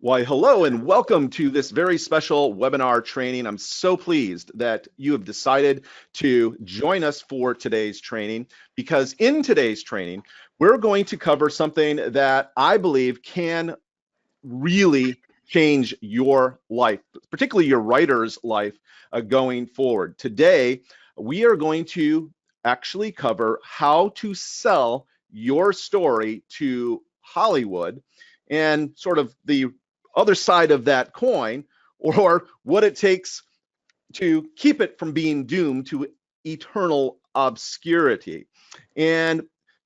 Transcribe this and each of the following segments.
Why, hello and welcome to this very special webinar training. I'm so pleased that you have decided to join us for today's training, because in today's training, we're going to cover something that I believe can really change your life, particularly your writer's life going forward. Today, we are going to actually cover how to sell your story to Hollywood and sort of the other side of that coin, or what it takes to keep it from being doomed to eternal obscurity. And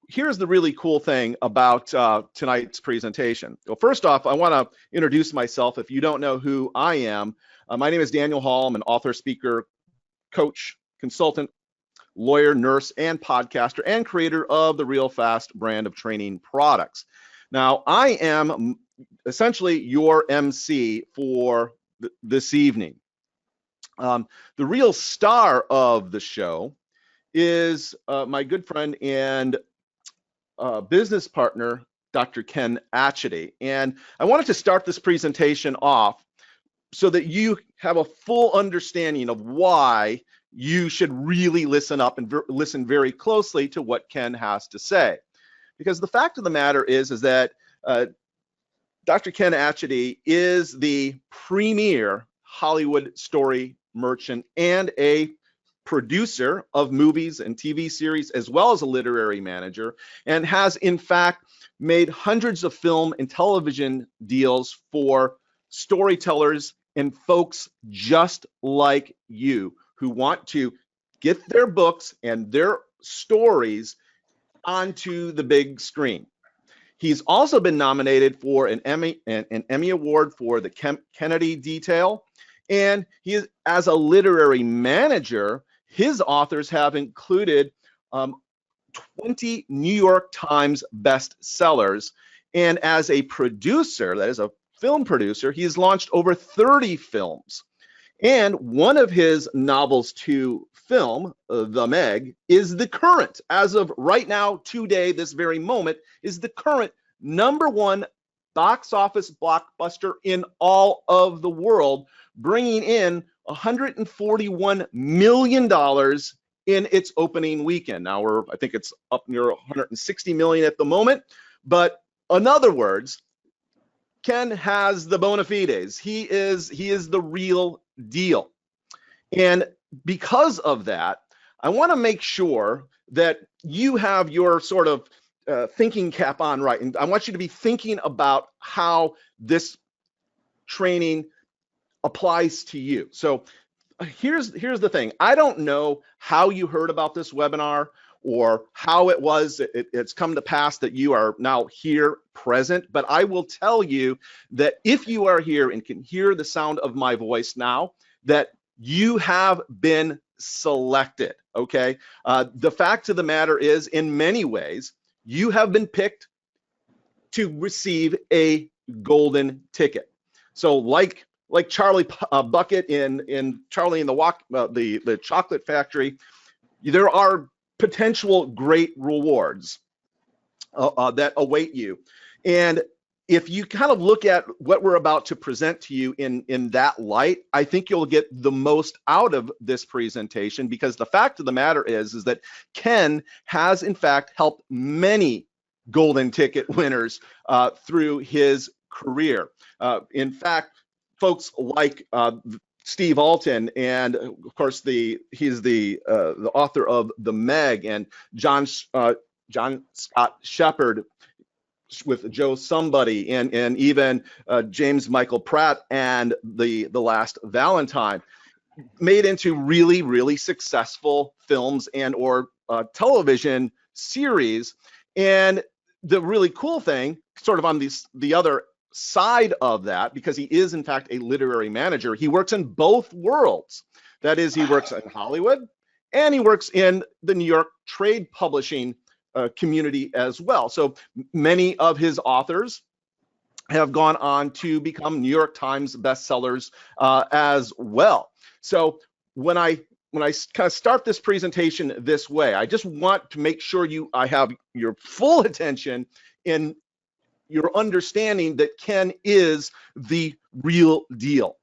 here's the really cool thing about tonight's presentation. Well, first off, I want to introduce myself. If you don't know who I am, my name is Daniel Hall. I'm an author, speaker, coach, consultant, lawyer, nurse, and podcaster, and creator of the Real Fast brand of training products. Now, I am essentially your MC for this evening. The real star of the show is my good friend and business partner, Dr. Ken Atchity. And I wanted to start this presentation off so that you have a full understanding of why you should really listen up and listen very closely to what Ken has to say. Because the fact of the matter is that Dr. Ken Atchity is the premier Hollywood story merchant and a producer of movies and TV series, as well as a literary manager, and has in fact made hundreds of film and television deals for storytellers and folks just like you who want to get their books and their stories onto the big screen. He's also been nominated for an Emmy Award for the Kennedy Detail, and he is, as a literary manager, his authors have included 20 New York Times bestsellers, and as a producer, that is a film producer, he's launched over 30 films. And one of his novels to film, The Meg, is the current, as of right now, today, this very moment, is the current #1 box office blockbuster in all of the world, bringing in $141 million in its opening weekend. Now I think it's up near 160 million at the moment, but in other words, Ken has the bona fides. He is the real deal. And because of that, I want to make sure that you have your sort of thinking cap on right. And I want you to be thinking about how this training applies to you. So here's the thing. I don't know how you heard about this webinar or how it was it's come to pass that you are now here present, but I will tell you that if you are here and can hear the sound of my voice now, that you have been selected, okay? The fact of the matter is, in many ways, you have been picked to receive a golden ticket. So like Charlie Bucket in Charlie and the Chocolate Factory, there are potential great rewards that await you. And if you kind of look at what we're about to present to you in that light, I think you'll get the most out of this presentation, because the fact of the matter is that Ken has in fact helped many golden ticket winners through his career. In fact, folks like Steve Alton, and of course he's the author of The Meg, and John Scott Shepherd with Joe Somebody, and even James Michael Pratt and the Last Valentine, made into really successful films and or television series. And the really cool thing, sort of on the other side of that, because he is in fact a literary manager, he works in both worlds. That is, he works in Hollywood and he works in the New York trade publishing community as well. So many of his authors have gone on to become New York Times bestsellers as well. So when I kind of start this presentation this way, I just want to make sure I have your full attention in you're understanding that Ken is the real deal.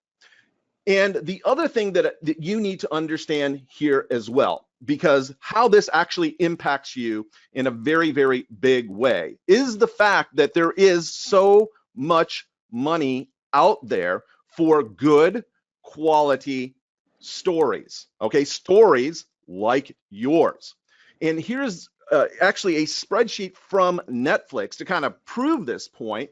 And the other thing that you need to understand here as well, because how this actually impacts you in a very, very big way, is the fact that there is so much money out there for good quality stories, okay? Stories like yours. And here's actually a spreadsheet from Netflix to kind of prove this point.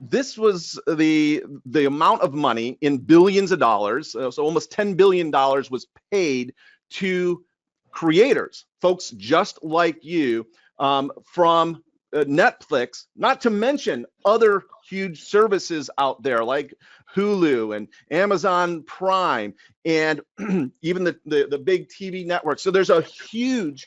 This was the amount of money in billions of dollars, so almost $10 billion was paid to creators, folks just like you, from Netflix, not to mention other huge services out there like Hulu and Amazon Prime and even the big TV networks. So there's a huge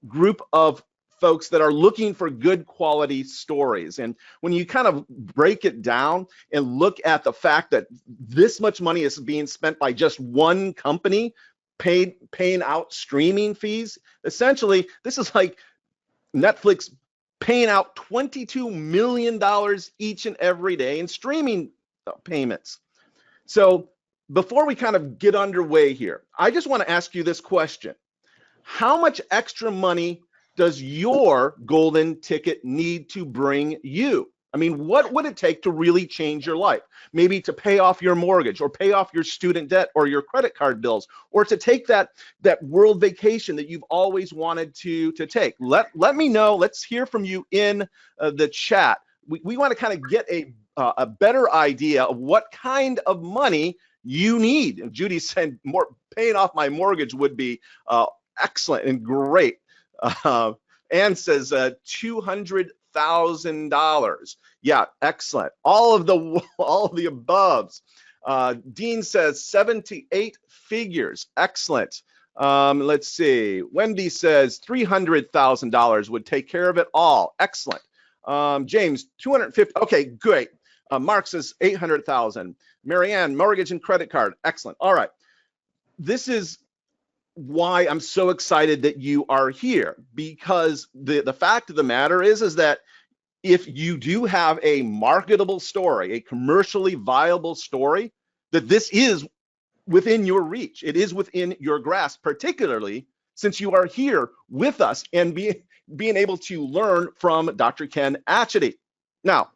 group of folks that are looking for good quality stories. And when you kind of break it down and look at the fact that this much money is being spent by just one company paying out streaming fees, essentially, this is like Netflix paying out $22 million each and every day in streaming payments. So before we kind of get underway here, I just want to ask you this question. How much extra money does your golden ticket need to bring you? I mean, what would it take to really change your life? Maybe to pay off your mortgage or pay off your student debt or your credit card bills, or to take that world vacation that you've always wanted to take. Let me know. Let's hear from you in the chat. We want to kind of get a better idea of what kind of money you need. And Judy said paying off my mortgage would be excellent and great. Ann says $200,000. Yeah, excellent. All of the aboves. Dean says 7 to 8 figures. Excellent. Let's see. Wendy says $300,000 would take care of it all. Excellent. James, 250. Okay, great. Mark says 800,000. Marianne, mortgage and credit card. Excellent. All right. This is why I'm so excited that you are here, because the fact of the matter is that if you do have a marketable story, a commercially viable story, that this is within your reach. It is within your grasp, particularly since you are here with us and being able to learn from Dr. Ken Atchity. Now,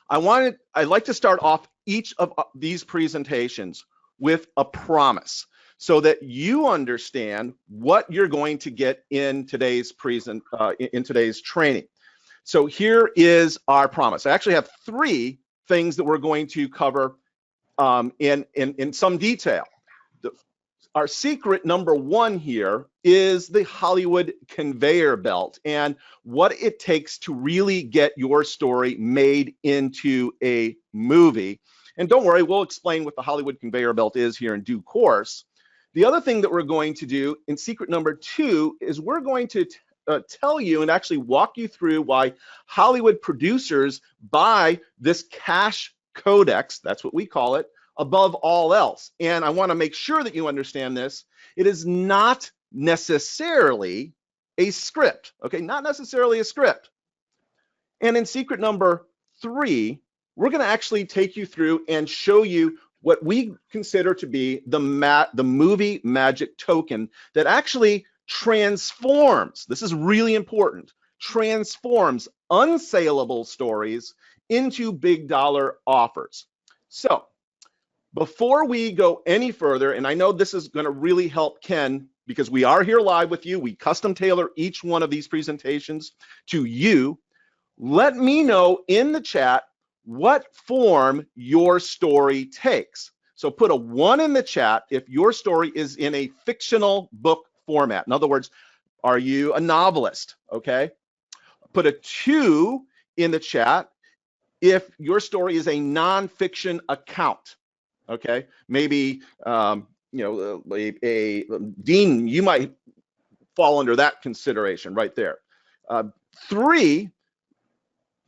I'd like to start off each of these presentations with a promise, so that you understand what you're going to get in today's training. So here is our promise. I actually have 3 things that we're going to cover in some detail. Our secret number 1 here is the Hollywood conveyor belt and what it takes to really get your story made into a movie. And don't worry, we'll explain what the Hollywood conveyor belt is here in due course. The other thing that we're going to do in secret number 2 is we're going to tell you and actually walk you through why Hollywood producers buy this cash codex, that's what we call it, above all else. And I want to make sure that you understand this. It is not necessarily a script, okay? Not necessarily a script. And in secret number 3, we're going to actually take you through and show you what we consider to be the movie magic token that actually transforms, this is really important, transforms unsaleable stories into big dollar offers. So before we go any further, and I know this is going to really help Ken because we are here live with you, we custom tailor each one of these presentations to you. Let me know in the chat what form your story takes. So put a 1 in the chat if your story is in a fictional book format. In other words, are you a novelist? Okay. Put a 2 in the chat if your story is a nonfiction account. Okay. Maybe, Dean, you might fall under that consideration right there. 3.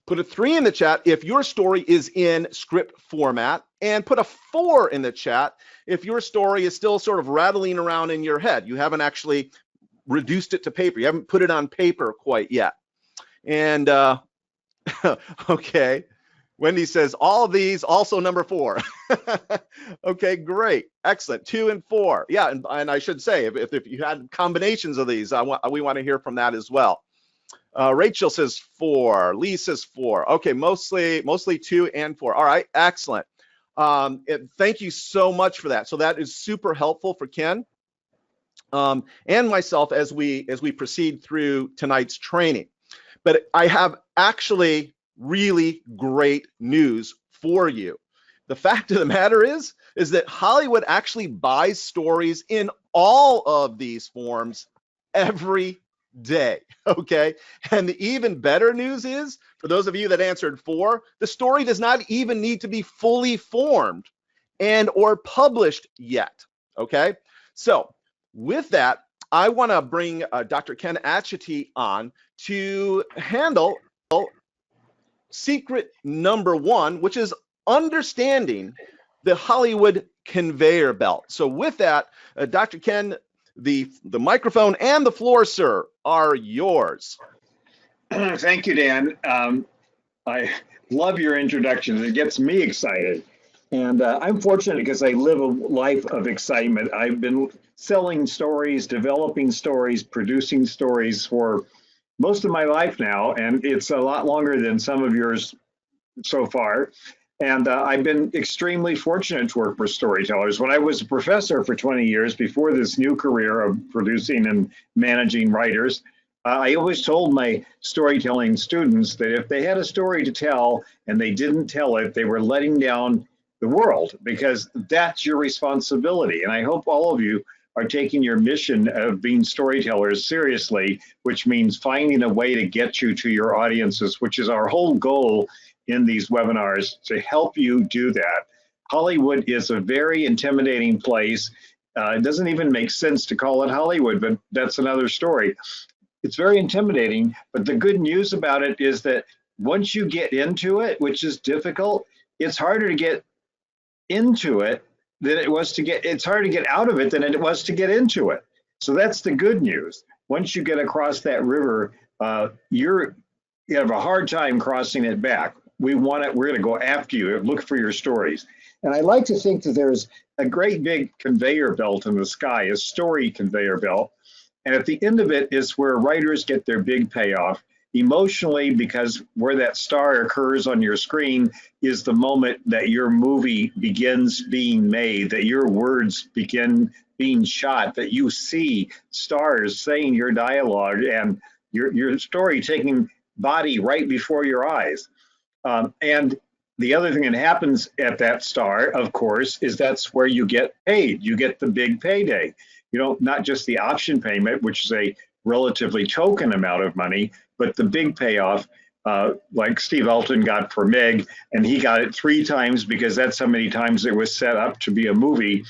Put a 3 in the chat if your story is in script format, and put a 4 in the chat if your story is still sort of rattling around in your head. You haven't actually reduced it to paper. You haven't put it on paper quite yet. And Okay. Wendy says all of these, also number 4. Okay, great, excellent. 2 and 4, yeah, and I should say if you had combinations of these, we want to hear from that as well. Rachel says 4. Lee says 4. Okay, mostly 2 and 4. All right, excellent. Thank you so much for that. So that is super helpful for Ken and myself as we proceed through tonight's training. But I have actually really great news for you. The fact of the matter is that Hollywood actually buys stories in all of these forms every day, okay? And the even better news is, for those of you that answered 4, the story does not even need to be fully formed and or published yet, okay? So with that, I want to bring Dr. Ken Achety on to handle secret number 1, which is understanding the Hollywood conveyor belt. So with that, Dr. Ken, the microphone and the floor, sir, are yours. Thank you, Dan. I love your introductions. It gets me excited. And I'm fortunate because I live a life of excitement. I've been selling stories, developing stories, producing stories for most of my life now, and it's a lot longer than some of yours so far. And I've been extremely fortunate to work with storytellers. When I was a professor for 20 years, before this new career of producing and managing writers, I always told my storytelling students that if they had a story to tell and they didn't tell it, they were letting down the world, because that's your responsibility. And I hope all of you are taking your mission of being storytellers seriously, which means finding a way to get you to your audiences, which is our whole goal in these webinars, to help you do that. Hollywood is a very intimidating place. It doesn't even make sense to call it Hollywood, but that's another story. It's very intimidating, but the good news about it is that once you get into it, which is difficult, it's harder to get into it than it was to get, it's harder to get out of it than it was to get into it. So that's the good news. Once you get across that river, you have a hard time crossing it back. We're going to go after you, look for your stories. And I like to think that there's a great big conveyor belt in the sky, a story conveyor belt. And at the end of it is where writers get their big payoff emotionally, because where that star occurs on your screen is the moment that your movie begins being made, that your words begin being shot, that you see stars saying your dialogue and your story taking body right before your eyes. And the other thing that happens at that star, of course, is that's where you get paid. You get the big payday. You know, not just the option payment, which is a relatively token amount of money, but the big payoff, like Steve Elton got for Meg, and he got it 3 times because that's how many times it was set up to be a movie.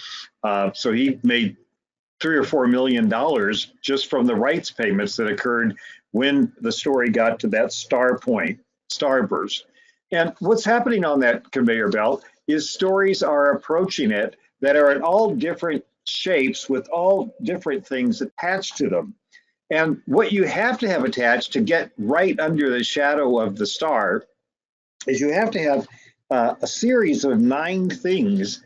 So he made $3 or $4 million just from the rights payments that occurred when the story got to that star point, starburst. And what's happening on that conveyor belt is stories are approaching it that are in all different shapes with all different things attached to them. And what you have to have attached to get right under the shadow of the star is you have to have a series of 9 things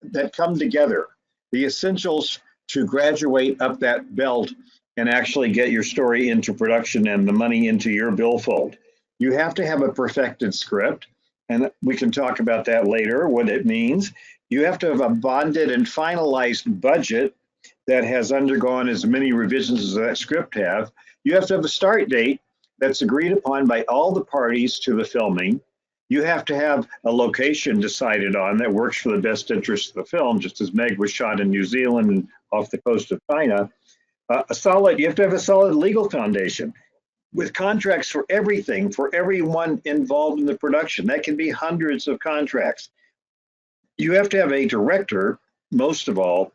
that come together, the essentials to graduate up that belt and actually get your story into production and the money into your billfold. You have to have a perfected script, and we can talk about that later, what it means. You have to have a bonded and finalized budget that has undergone as many revisions as that script have. You have to have a start date that's agreed upon by all the parties to the filming. You have to have a location decided on that works for the best interest of the film, just as Meg was shot in New Zealand and off the coast of China. You have to have a solid legal foundation with contracts for everything, for everyone involved in the production. That can be hundreds of contracts. You have to have a director, most of all,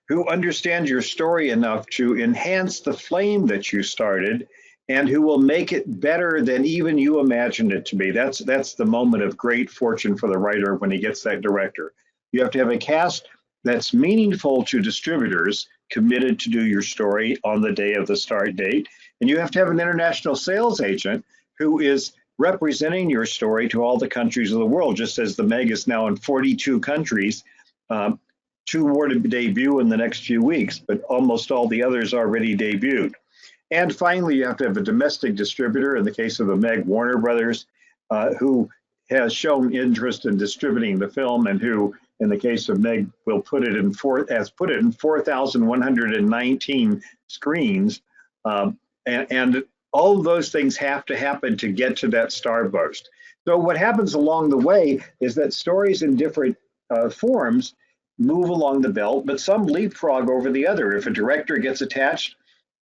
who understands your story enough to enhance the flame that you started and who will make it better than even you imagined it to be. That's the moment of great fortune for the writer when he gets that director. You have to have a cast that's meaningful to distributors, committed to do your story on the day of the start date. And you have to have an international sales agent who is representing your story to all the countries of the world, just as the Meg is now in 42 countries. Two more to debut in the next few weeks, but almost all the others already debuted. And finally, you have to have a domestic distributor. In the case of the Meg, Warner Brothers, who has shown interest in distributing the film, and who, in the case of Meg, will put it in 4,119 screens. And all of those things have to happen to get to that starburst. So what happens along the way is that stories in different forms move along the belt, but some leapfrog over the other. If a director gets attached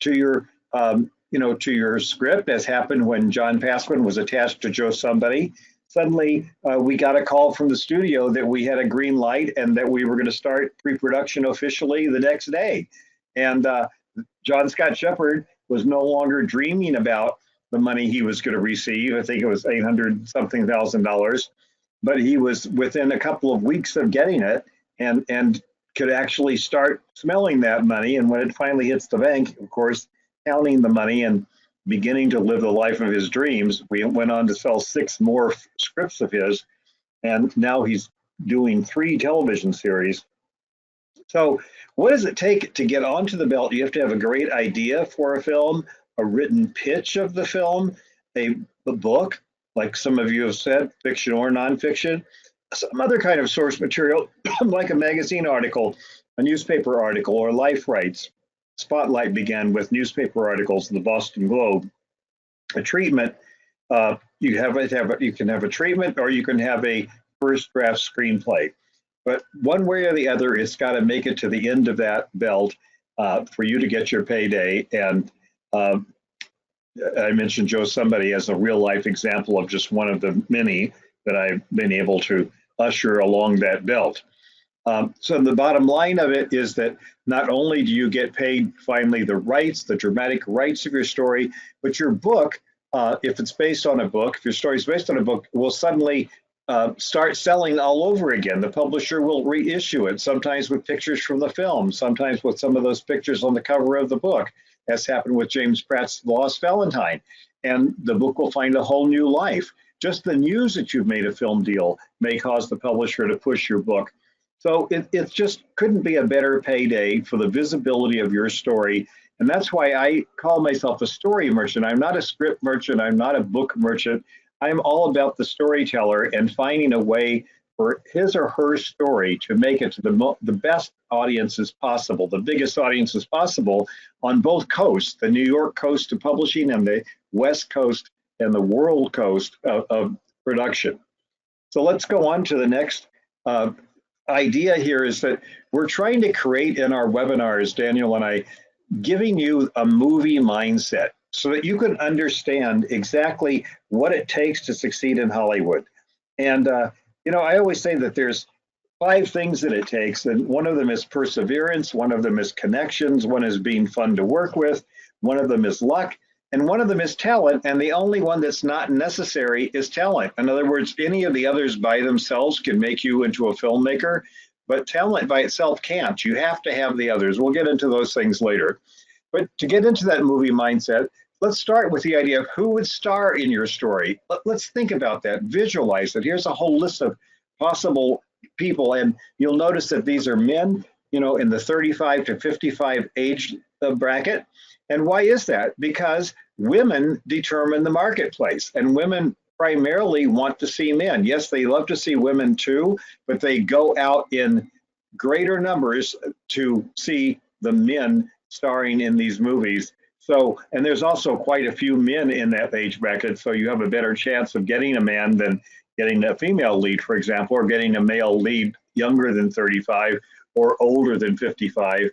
to your to your script, as happened when John Passman was attached to Joe Somebody, suddenly we got a call from the studio that we had a green light and that we were going to start pre-production officially the next day. And John Scott Shepherd was no longer dreaming about the money he was going to receive. I think it was $800-something thousand, but he was within a couple of weeks of getting it, and could actually start smelling that money. And when it finally hits the bank, of course, counting the money and beginning to live the life of his dreams, we went on to sell 6 more scripts of his, and now he's doing 3 television series. So what does it take to get onto the belt? You have to have a great idea for a film, a written pitch of the film, a book, like some of you have said, fiction or nonfiction, some other kind of source material, like a magazine article, a newspaper article, or life rights. Spotlight began with newspaper articles in the Boston Globe. A treatment, you can have a treatment, or you can have a first draft screenplay. But one way or the other, it's got to make it to the end of that belt for you to get your payday. And I mentioned Joe Somebody as a real life example of just one of the many that I've been able to usher along that belt. So the bottom line of it is that not only do you get paid finally the rights, the dramatic rights of your story, but your book, if it's based on a book, if your story is based on a book, will suddenly start selling all over again. The publisher will reissue it, sometimes with pictures from the film, sometimes with some of those pictures on the cover of the book, as happened with James Pratt's The Lost Valentine. And the book will find a whole new life. Just the news that you've made a film deal may cause the publisher to push your book. So it just couldn't be a better payday for the visibility of your story. And that's why I call myself a story merchant. I'm not a script merchant. I'm not a book merchant. I'm all about the storyteller and finding a way for his or her story to make it to the best audiences possible, the biggest audiences possible on both coasts, the New York coast of publishing and the West Coast and the world coast of production. So let's go on to the next idea here. Is that we're trying to create in our webinars, Daniel and I, giving you a movie mindset so that you can understand exactly what it takes to succeed in Hollywood. And, I always say that there's 5 things that it takes, and one of them is perseverance, one of them is connections, one is being fun to work with, one of them is luck, and one of them is talent, and the only one that's not necessary is talent. In other words, any of the others by themselves can make you into a filmmaker, but talent by itself can't. You have to have the others. We'll get into those things later. But to get into that movie mindset, let's start with the idea of who would star in your story. Let's think about that, visualize it. Here's a whole list of possible people, and you'll notice that these are men, in the 35 to 55 age bracket. And why is that? Because women determine the marketplace, and women primarily want to see men. Yes, they love to see women too, but they go out in greater numbers to see the men starring in these movies. So, and there's also quite a few men in that age bracket, so you have a better chance of getting a man than getting a female lead, for example, or getting a male lead younger than 35 or older than 55.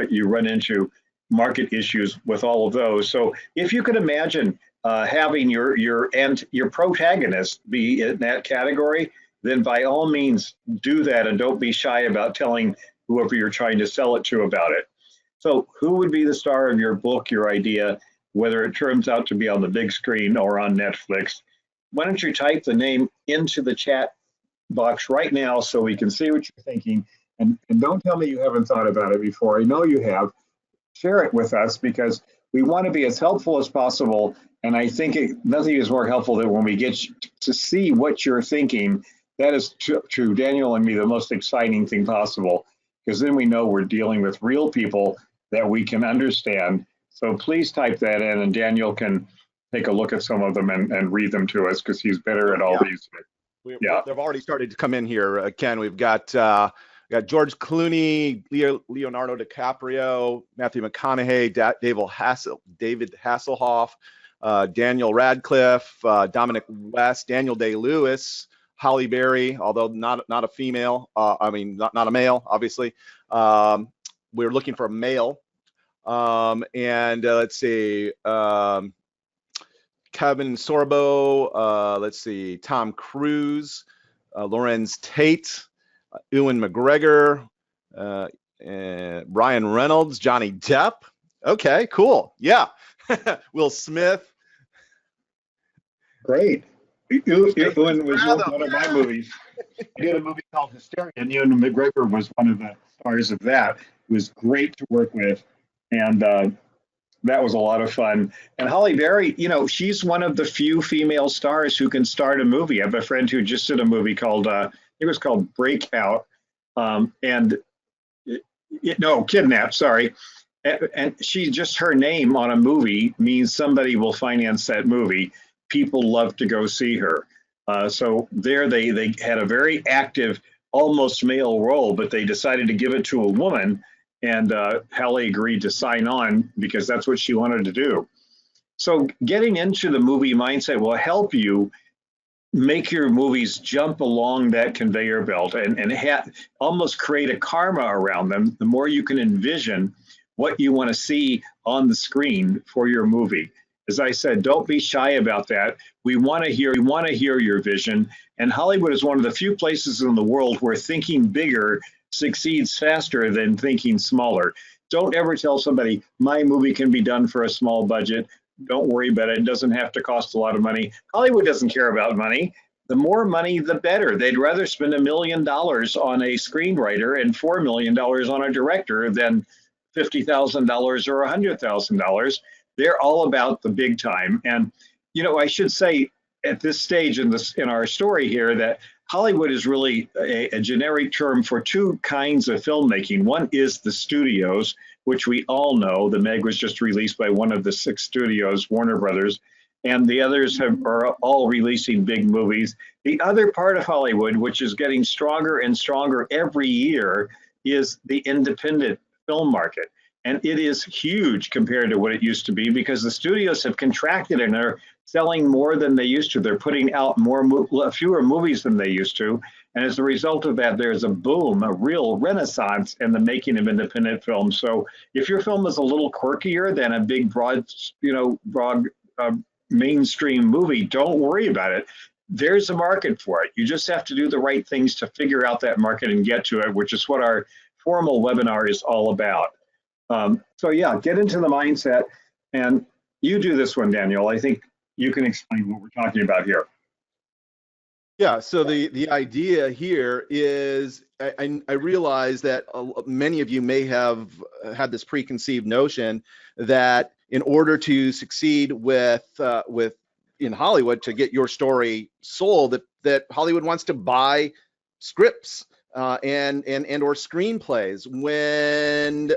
You run into market issues with all of those. So if you could imagine having your protagonist be in that category, then by all means do that, and don't be shy about telling whoever you're trying to sell it to about it. So who would be the star of your book, your idea, whether it turns out to be on the big screen or on Netflix? Why don't you type the name into the chat box right now so we can see what you're thinking, and don't tell me you haven't thought about it before. I know you have. Share it with us, because we want to be as helpful as possible. And I think nothing is more helpful than when we get to see what you're thinking. That is to Daniel and me the most exciting thing possible, because then we know we're dealing with real people that we can understand. So please type that in, and Daniel can take a look at some of them and read them to us, because he's better at all these. Yeah, They've already started to come in here. Ken, we've got George Clooney, Leonardo DiCaprio, Matthew McConaughey, David Hasselhoff, Daniel Radcliffe, Dominic West, Daniel Day-Lewis, Halle Berry, although not a female. I mean, not a male, obviously. We're looking for a male. And let's see. Kevin Sorbo, let's see, Tom Cruise, Lorenz Tate, Ewan McGregor, Ryan Reynolds, Johnny Depp. Okay, cool. Yeah. Will Smith. Great. Ewan was one of my movies. I did a movie called Hysteria, and Ewan McGregor was one of the stars of that. It was great to work with, and that was a lot of fun. And Halle Berry, she's one of the few female stars who can start a movie. I have a friend who just did a movie called, it was called Breakout, Kidnapped, sorry. And she, just her name on a movie means somebody will finance that movie. People love to go see her. So there they had a very active, almost male role, but they decided to give it to a woman. And Halle agreed to sign on because that's what she wanted to do. So getting into the movie mindset will help you make your movies jump along that conveyor belt and almost create a karma around them. The more you can envision what you want to see on the screen for your movie. As I said, don't be shy about that. We want to hear your vision. And Hollywood is one of the few places in the world where thinking bigger succeeds faster than thinking smaller. Don't ever tell somebody, my movie can be done for a small budget. Don't worry about it. It doesn't have to cost a lot of money. Hollywood doesn't care about money. The more money, the better. They'd rather spend $1 million on a screenwriter and $4 million on a director than $50,000 or $100,000. They're all about the big time. And, I should say at this stage in our story here that Hollywood is really a generic term for two kinds of filmmaking. One is the studios, which we all know. The Meg was just released by one of the 6 studios, Warner Brothers, and the others are all releasing big movies. The other part of Hollywood, which is getting stronger and stronger every year, is the independent film market. And it is huge compared to what it used to be because the studios have contracted and are selling more than they used to. They're putting out fewer movies than they used to. And as a result of that, there's a boom, a real renaissance in the making of independent films. So if your film is a little quirkier than a big, broad mainstream movie, don't worry about it. There's a market for it. You just have to do the right things to figure out that market and get to it, which is what our formal webinar is all about. So yeah, get into the mindset, and you do this one, Daniel. I think you can explain what we're talking about here. Yeah, so the idea here is I realize that many of you may have had this preconceived notion that in order to succeed with in Hollywood, to get your story sold, that Hollywood wants to buy scripts and or screenplays, when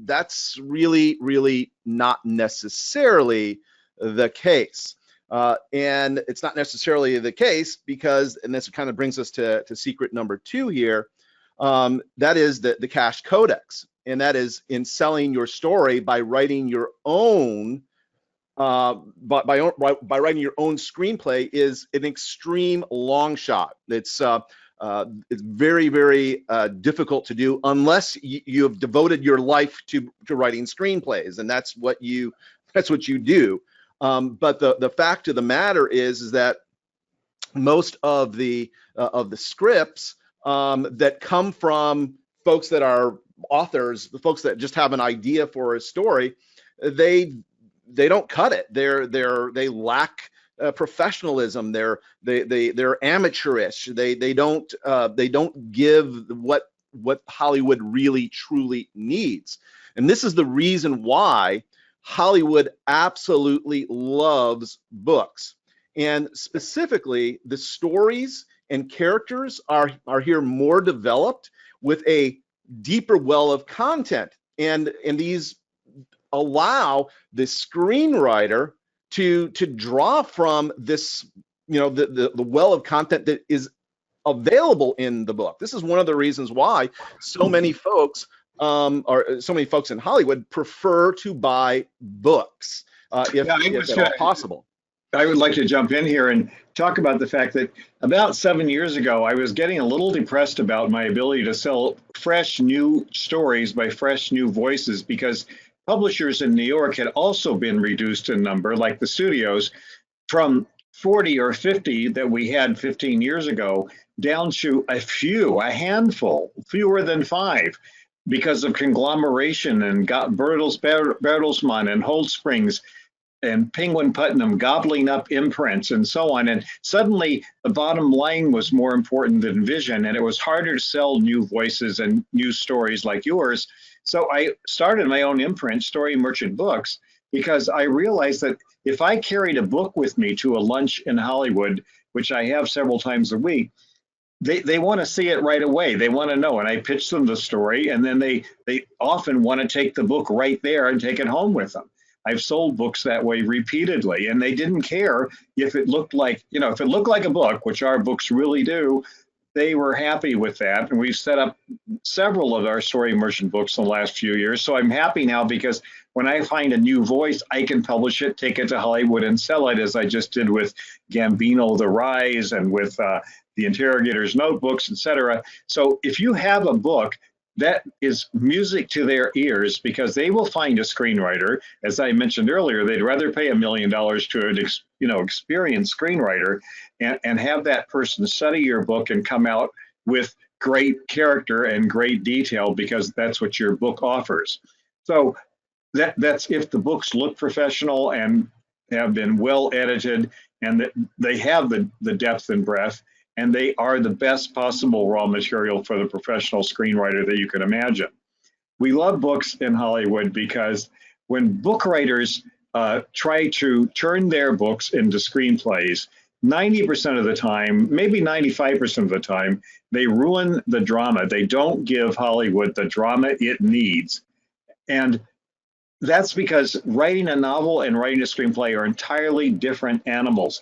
that's really not necessarily the case. And it's not necessarily the case because, and this kind of brings us to secret number 2 here, that is the cash codex, and that is in selling your story by writing your own by writing your own screenplay is an extreme long shot. It's very difficult to do unless you have devoted your life to writing screenplays, and that's what you do. But the fact of the matter is that most of the scripts that come from folks that are authors, the folks that just have an idea for a story, they don't cut it. They lack professionalism. They're amateurish. They don't give what Hollywood really truly needs. And this is the reason why Hollywood absolutely loves books. And specifically, the stories and characters are here more developed with a deeper well of content. And these allow the screenwriter to draw from this, the well of content that is available in the book. This is one of the reasons why so many folks or so many folks in Hollywood prefer to buy books if at all possible. I would like to jump in here and talk about the fact that about 7 years ago, I was getting a little depressed about my ability to sell fresh new stories by fresh new voices, because publishers in New York had also been reduced in number, like the studios, from 40 or 50 that we had 15 years ago down to a handful, fewer than 5, because of conglomeration and Bertelsmann and Hold Springs and Penguin Putnam gobbling up imprints and so on. And suddenly the bottom line was more important than vision, and it was harder to sell new voices and new stories like yours. So I started my own imprint, Story Merchant Books, because I realized that if I carried a book with me to a lunch in Hollywood, which I have several times a week, they want to see it right away. They want to know. And I pitch them the story, and then they often want to take the book right there and take it home with them. I've sold books that way repeatedly, and they didn't care if it looked like, if it looked like a book, which our books really do. They were happy with that. And we've set up several of our Story Merchant books in the last few years. So I'm happy now, because when I find a new voice, I can publish it, take it to Hollywood and sell it, as I just did with Gambino The Rise and with the Interrogator's Notebooks, etc. So if you have a book, that is music to their ears, because they will find a screenwriter. As I mentioned earlier, they'd rather pay $1 million to an experienced screenwriter and have that person study your book and come out with great character and great detail, because that's what your book offers. So that's if the books look professional and have been well edited, and that they have the depth and breadth, and they are the best possible raw material for the professional screenwriter that you can imagine. We love books in Hollywood because when book writers try to turn their books into screenplays, 90% of the time, maybe 95% of the time, they ruin the drama. They don't give Hollywood the drama it needs. And that's because writing a novel and writing a screenplay are entirely different animals.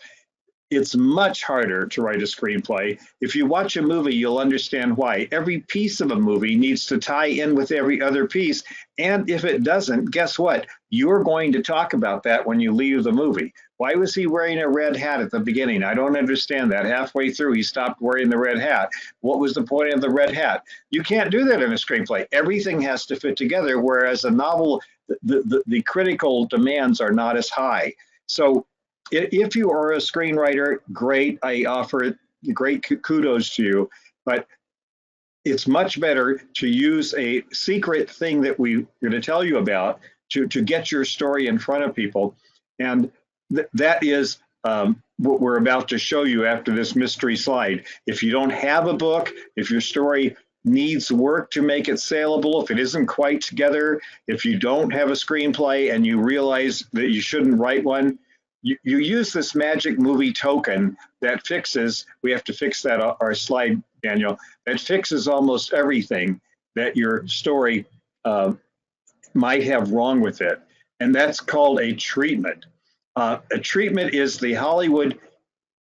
It's much harder to write a screenplay. If you watch a movie, you'll understand why. Every piece of a movie needs to tie in with every other piece. And if it doesn't, guess what? You're going to talk about that when you leave the movie. Why was he wearing a red hat at the beginning? I don't understand that. Halfway through, he stopped wearing the red hat. What was the point of the red hat? You can't do that in a screenplay. Everything has to fit together, whereas a novel, the critical demands are not as high. So if you are a screenwriter, great. I offer great kudos to you, but it's much better to use a secret thing that we're going to tell you about to get your story in front of people. And that is what we're about to show you after this mystery slide. If you don't have a book, if your story needs work to make it saleable, if it isn't quite together, if you don't have a screenplay and you realize that you shouldn't write one, you use this magic movie token that fixes, we have to fix that, our slide, Daniel, that fixes almost everything that your story might have wrong with it. And that's called a treatment. A treatment is the Hollywood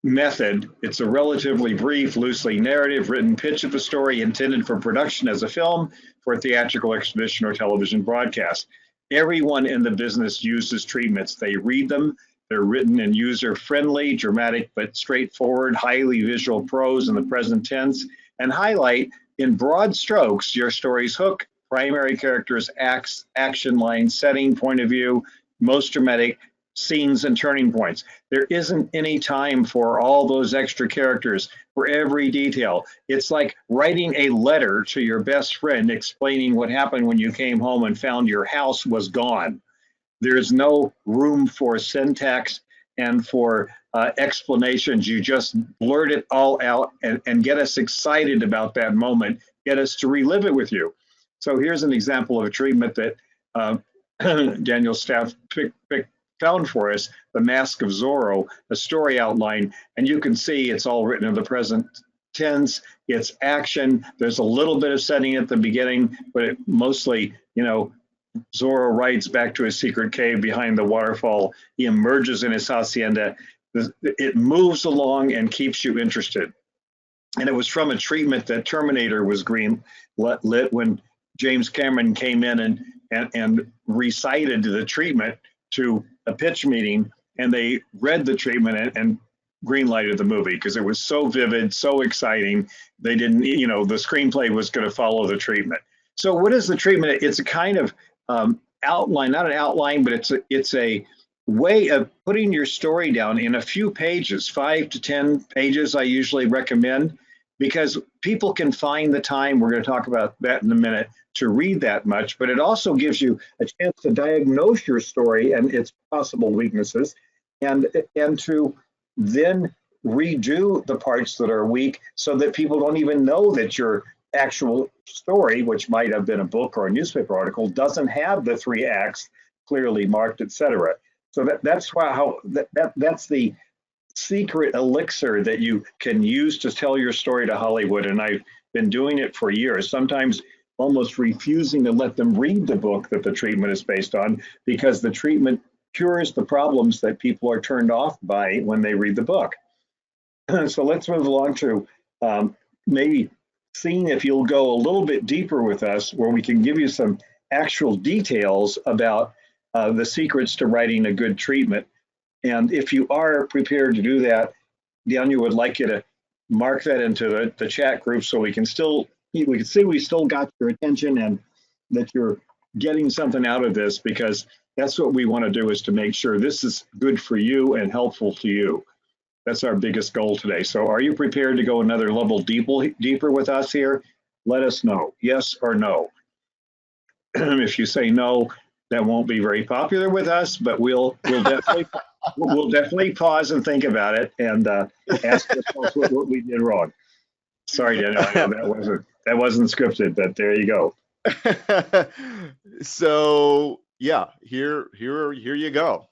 method. It's a relatively brief, loosely narrative written pitch of a story intended for production as a film, for a theatrical exhibition or television broadcast. Everyone in the business uses treatments. They read them. They're written in user-friendly, dramatic, but straightforward, highly visual prose in the present tense, and highlight in broad strokes your story's hook, primary characters, acts, action lines, setting, point of view, most dramatic scenes and turning points. There isn't any time for all those extra characters, for every detail. It's like writing a letter to your best friend explaining what happened when you came home and found your house was gone. There's no room for syntax and for explanations. You just blurt it all out and get us excited about that moment, get us to relive it with you. So here's an example of a treatment that Daniel Staff found for us, The Mask of Zorro, a story outline, and you can see it's all written in the present tense. It's action. There's a little bit of setting at the beginning, but it mostly, Zorro rides back to his secret cave behind the waterfall. He emerges in his hacienda. It moves along and keeps you interested. And it was from a treatment that Terminator was green lit when James Cameron came in and recited the treatment to a pitch meeting, and they read the treatment and green lighted the movie because it was so vivid, so exciting. They didn't, the screenplay was going to follow the treatment. So what is the treatment? It's a kind of outline, not an outline, but it's a way of putting your story down in a few pages, 5 to 10 pages I usually recommend, because people can find the time, we're going to talk about that in a minute, to read that much, but it also gives you a chance to diagnose your story and its possible weaknesses, and to then redo the parts that are weak so that people don't even know that your actual story, which might have been a book or a newspaper article, doesn't have the 3 acts clearly marked, etc. So that's that's the secret elixir that you can use to tell your story to Hollywood. And I've been doing it for years, sometimes almost refusing to let them read the book that the treatment is based on, because the treatment cures the problems that people are turned off by when they read the book. So let's move along to maybe seeing if you'll go a little bit deeper with us, where we can give you some actual details about the secrets to writing a good treatment. And if you are prepared to do that, Daniel would like you to mark that into the chat group so we can see we still got your attention and that you're getting something out of this, because that's what we want to do, is to make sure this is good for you and helpful to you. That's our biggest goal today. So are you prepared to go another level deeper with us here? Let us know, yes or no. If you say no, that won't be very popular with us, but we'll definitely pause and think about it and ask ourselves what we did wrong. Sorry, Daniel, I know that wasn't scripted, but there you go. So yeah, here you go.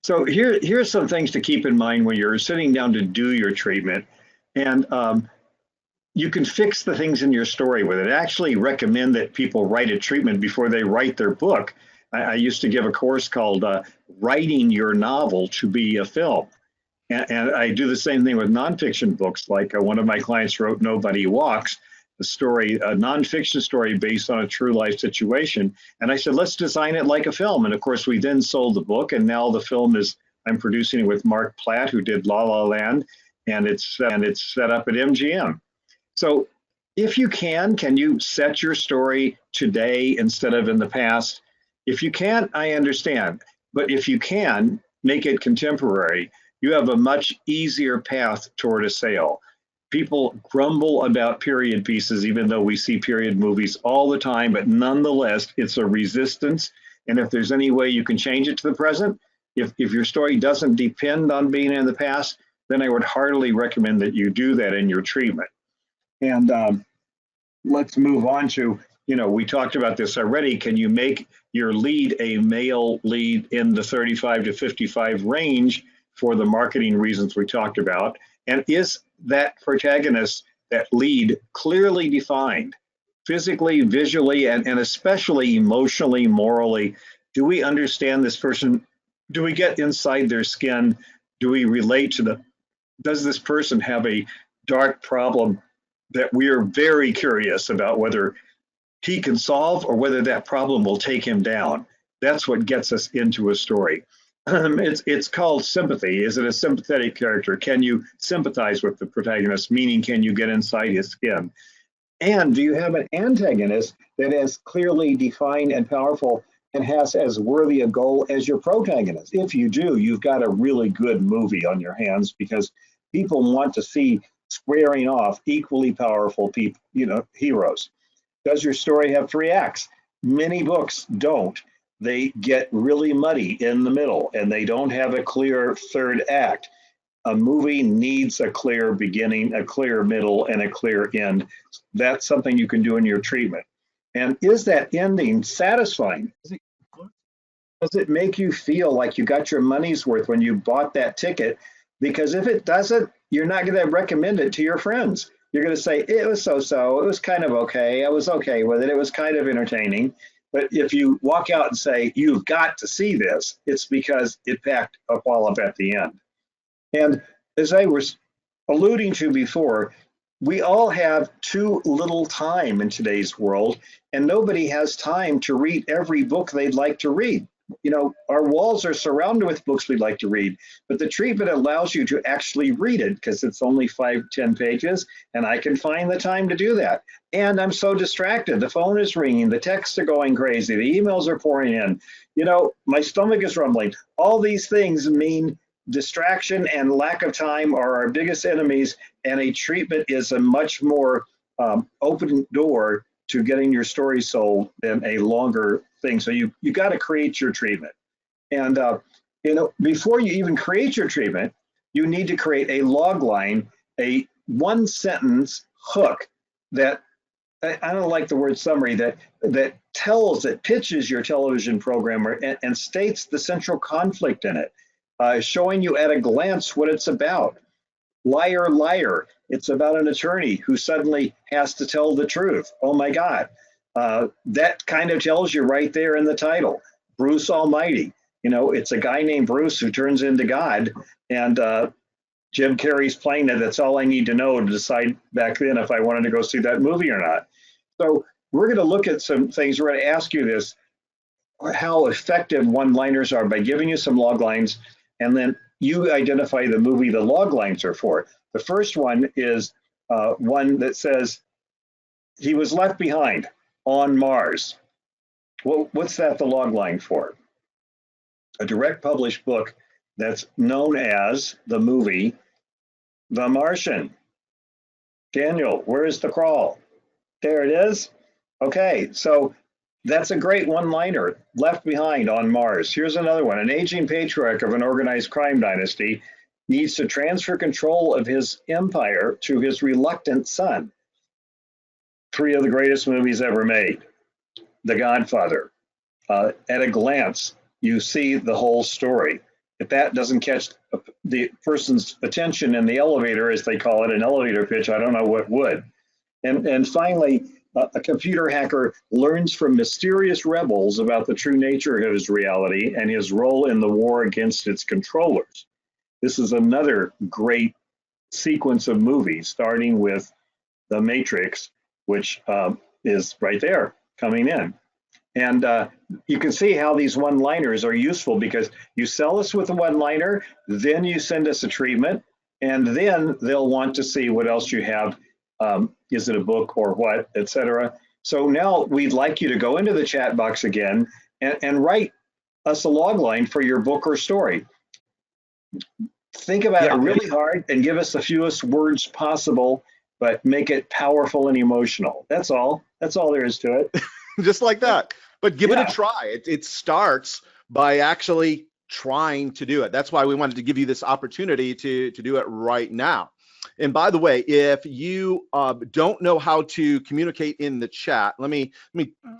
So here's some things to keep in mind when you're sitting down to do your treatment, and you can fix the things in your story with it. I actually recommend that people write a treatment before they write their book. I used to give a course called Writing Your Novel to Be a Film. And I do the same thing with nonfiction books. Like one of my clients wrote Nobody Walks, a nonfiction story based on a true life situation. And I said, let's design it like a film. And of course, we then sold the book. And now the film I'm producing it with Mark Platt, who did La La Land. And it's set up at MGM. So if you can you set your story today instead of in the past? If you can't, I understand. But if you can, make it contemporary. You have a much easier path toward a sale. People grumble about period pieces, even though we see period movies all the time, but nonetheless, it's a resistance. And if there's any way you can change it to the present, if your story doesn't depend on being in the past, then I would heartily recommend that you do that in your treatment. And let's move on to, we talked about this already. Can you make your lead a male lead in the 35 to 55 range for the marketing reasons we talked about? And is that protagonist, that lead, clearly defined physically, visually, and especially emotionally, morally? Do we understand this person? Do we get inside their skin? Do we relate to does this person have a dark problem that we are very curious about whether he can solve or whether that problem will take him down? That's what gets us into a story. It's called sympathy. Is it a sympathetic character? Can you sympathize with the protagonist? Meaning, can you get inside his skin? And do you have an antagonist that is clearly defined and powerful and has as worthy a goal as your protagonist? If you do, you've got a really good movie on your hands, because people want to see squaring off equally powerful people, heroes. Does your story have 3 acts? Many books don't. They get really muddy in the middle and they don't have a clear 3rd act. A movie needs a clear beginning, a clear middle, and a clear end. That's something you can do in your treatment. And is that ending satisfying? Does it make you feel like you got your money's worth when you bought that ticket? Because if it doesn't, you're not going to recommend it to your friends. You're going to say, it was so-so, it was kind of okay, I was okay with it, it was kind of entertaining. But if you walk out and say, you've got to see this, it's because it packed a wallop at the end. And as I was alluding to before, we all have too little time in today's world, and nobody has time to read every book they'd like to read. Our walls are surrounded with books we'd like to read, but the treatment allows you to actually read it because it's only 5-10 pages, and I can find the time to do that. And I'm so distracted. The phone is ringing, the texts are going crazy, the emails are pouring in. My stomach is rumbling. All these things mean distraction and lack of time are our biggest enemies, and a treatment is a much more open door to getting your story sold than a longer thing. So you got to create your treatment. And before you even create your treatment, you need to create a log line, a one sentence hook that, I don't like the word summary, that pitches your television program and states the central conflict in it, showing you at a glance what it's about. Liar, liar. It's about an attorney who suddenly has to tell the truth. Oh my God. That kind of tells you right there in the title. Bruce Almighty. It's a guy named Bruce who turns into God, and Jim Carrey's playing it. That's all I need to know to decide back then if I wanted to go see that movie or not. So we're going to look at some things. We're going to ask you this, how effective one-liners are by giving you some log lines, and then you identify the movie the log lines are for. The first one is one that says, he was left behind on Mars. Well, what's that the log line for? A direct published book that's known as the movie The Martian. Daniel, where's the crawl? There it is. Okay, so that's a great one-liner, left behind on Mars. Here's another one. An aging patriarch of an organized crime dynasty needs to transfer control of his empire to his reluctant son. 3 of the greatest movies ever made. The Godfather. At a glance, you see the whole story. If that doesn't catch the person's attention in the elevator, as they call it, an elevator pitch, I don't know what would. And finally, a computer hacker learns from mysterious rebels about the true nature of his reality and his role in the war against its controllers. This is another great sequence of movies, starting with The Matrix, which is right there coming in. And you can see how these one-liners are useful, because you sell us with a one-liner, then you send us a treatment, and then they'll want to see what else you have. Is it a book or what, etc. So now we'd like you to go into the chat box again and write us a log line for your book or story. Think about it really hard and give us the fewest words possible, but make it powerful and emotional. That's all. That's all there is to it. Just like that. But give it a try. It starts by actually trying to do it. That's why we wanted to give you this opportunity to do it right now. And by the way, if you don't know how to communicate in the chat, let me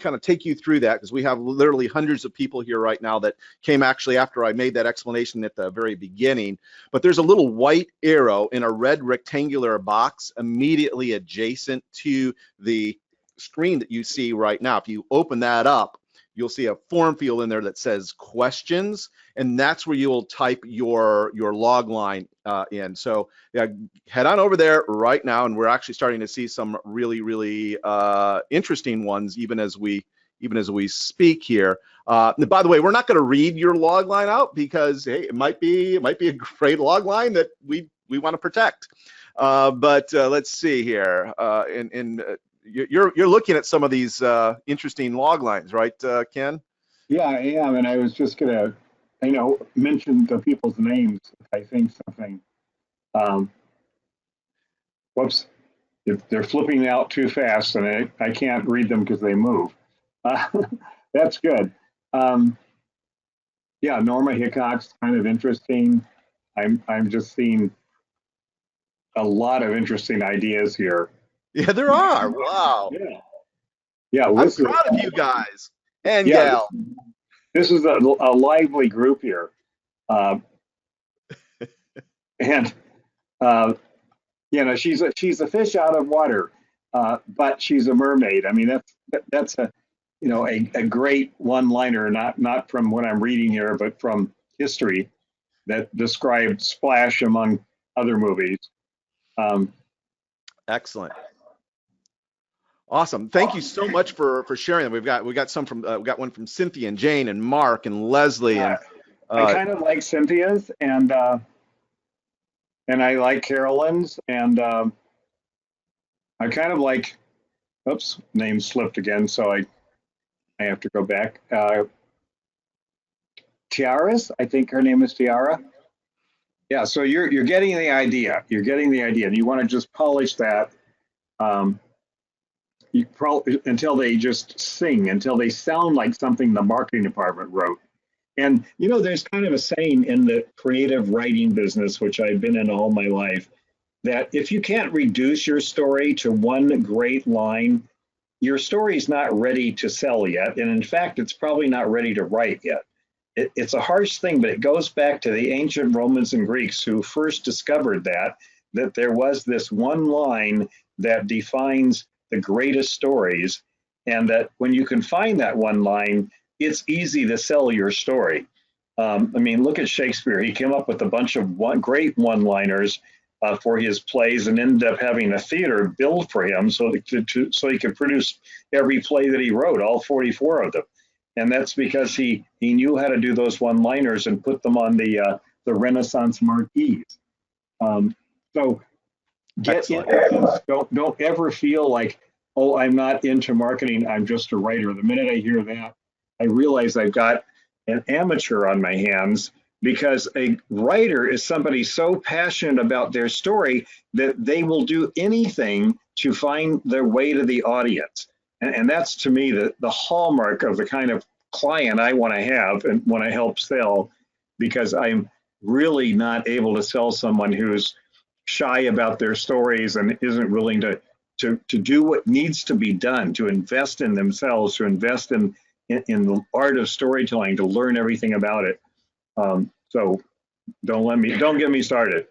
kind of take you through that, because we have literally hundreds of people here right now that came actually after I made that explanation at the very beginning. But there's a little white arrow in a red rectangular box immediately adjacent to the screen that you see right now. If you open that up, you'll see a form field in there that says questions, and that's where you will type your log line in. So yeah, head on over there right now, and we're actually starting to see some really interesting ones even as we speak here. By the way, we're not going to read your log line out, because hey, it might be a great log line that we want to protect. But let's see here. You're looking at some of these interesting log lines, right, Ken? Yeah, I am, and I was just gonna, mention the people's names if I think something. Whoops, they're flipping out too fast, and I can't read them because they move. That's good. Yeah, Norma Hickok's kind of interesting. I'm just seeing a lot of interesting ideas here. Yeah, there are. Wow. Yeah. I'm proud of you guys and gal. this is a lively group here, uh, and uh, she's a fish out of water, but she's a mermaid. I mean, that's a great one-liner, not from what I'm reading here, but from history that described Splash among other movies. Um, Excellent. Awesome. Thank you so much for sharing them. We got some from we got one from Cynthia and Jane and Mark and Leslie and I kind of like Cynthia's, and I like Carolyn's, and I kind of like. Oops, name slipped again, so I have to go back. Tiara's, I think her name is Tiara. Yeah, so you're getting the idea. You're getting the idea, and you want to just polish that. You probably until they just sing, until they sound like something the marketing department wrote. And there's kind of a saying in the creative writing business, which I've been in all my life, that if you can't reduce your story to one great line, your story is not ready to sell yet. And in fact, it's probably not ready to write yet. It's a harsh thing, but it goes back to the ancient Romans and Greeks who first discovered that there was this one line that defines the greatest stories, and that when you can find that one line, it's easy to sell your story. I mean, look at Shakespeare. He came up with a bunch of great one-liners for his plays, and ended up having a theater build for him so he could produce every play that he wrote, all 44 of them. And that's because he knew how to do those one-liners and put them on the Renaissance marquees. So get in. Don't ever feel like, oh, I'm not into marketing, I'm just a writer. The minute I hear that, I realize I've got an amateur on my hands, because a writer is somebody so passionate about their story that they will do anything to find their way to the audience. And that's, to me, the hallmark of the kind of client I want to have and when I help sell, because I'm really not able to sell someone who's shy about their stories and isn't willing to do what needs to be done, to invest in themselves, to invest in the art of storytelling, to learn everything about it. So don't get me started.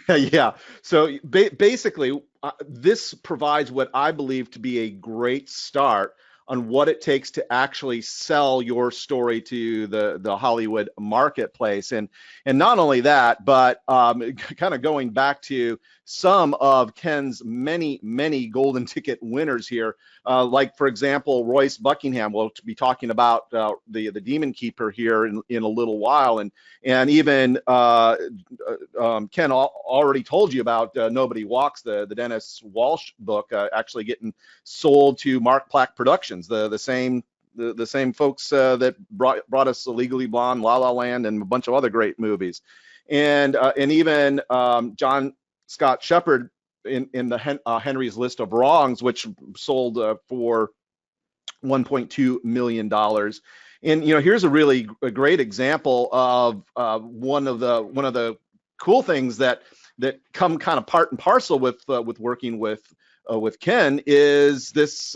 Yeah. So basically, this provides what I believe to be a great start on what it takes to actually sell your story to the Hollywood marketplace. And not only that, but kind of going back to some of Ken's many golden ticket winners here, like, for example, Royce Buckingham. We'll be talking about the Demon Keeper here in a little while, and even Ken already told you about Nobody Walks, the Dennis Walsh book, actually getting sold to Mark Platt Productions, the same folks that brought us Legally Blonde, La La Land, and a bunch of other great movies, and even John Scott Shepherd in the Henry's List of Wrongs, which sold for $1.2 million. And here's a great example of one of the cool things that come kind of part and parcel with working with Ken, is this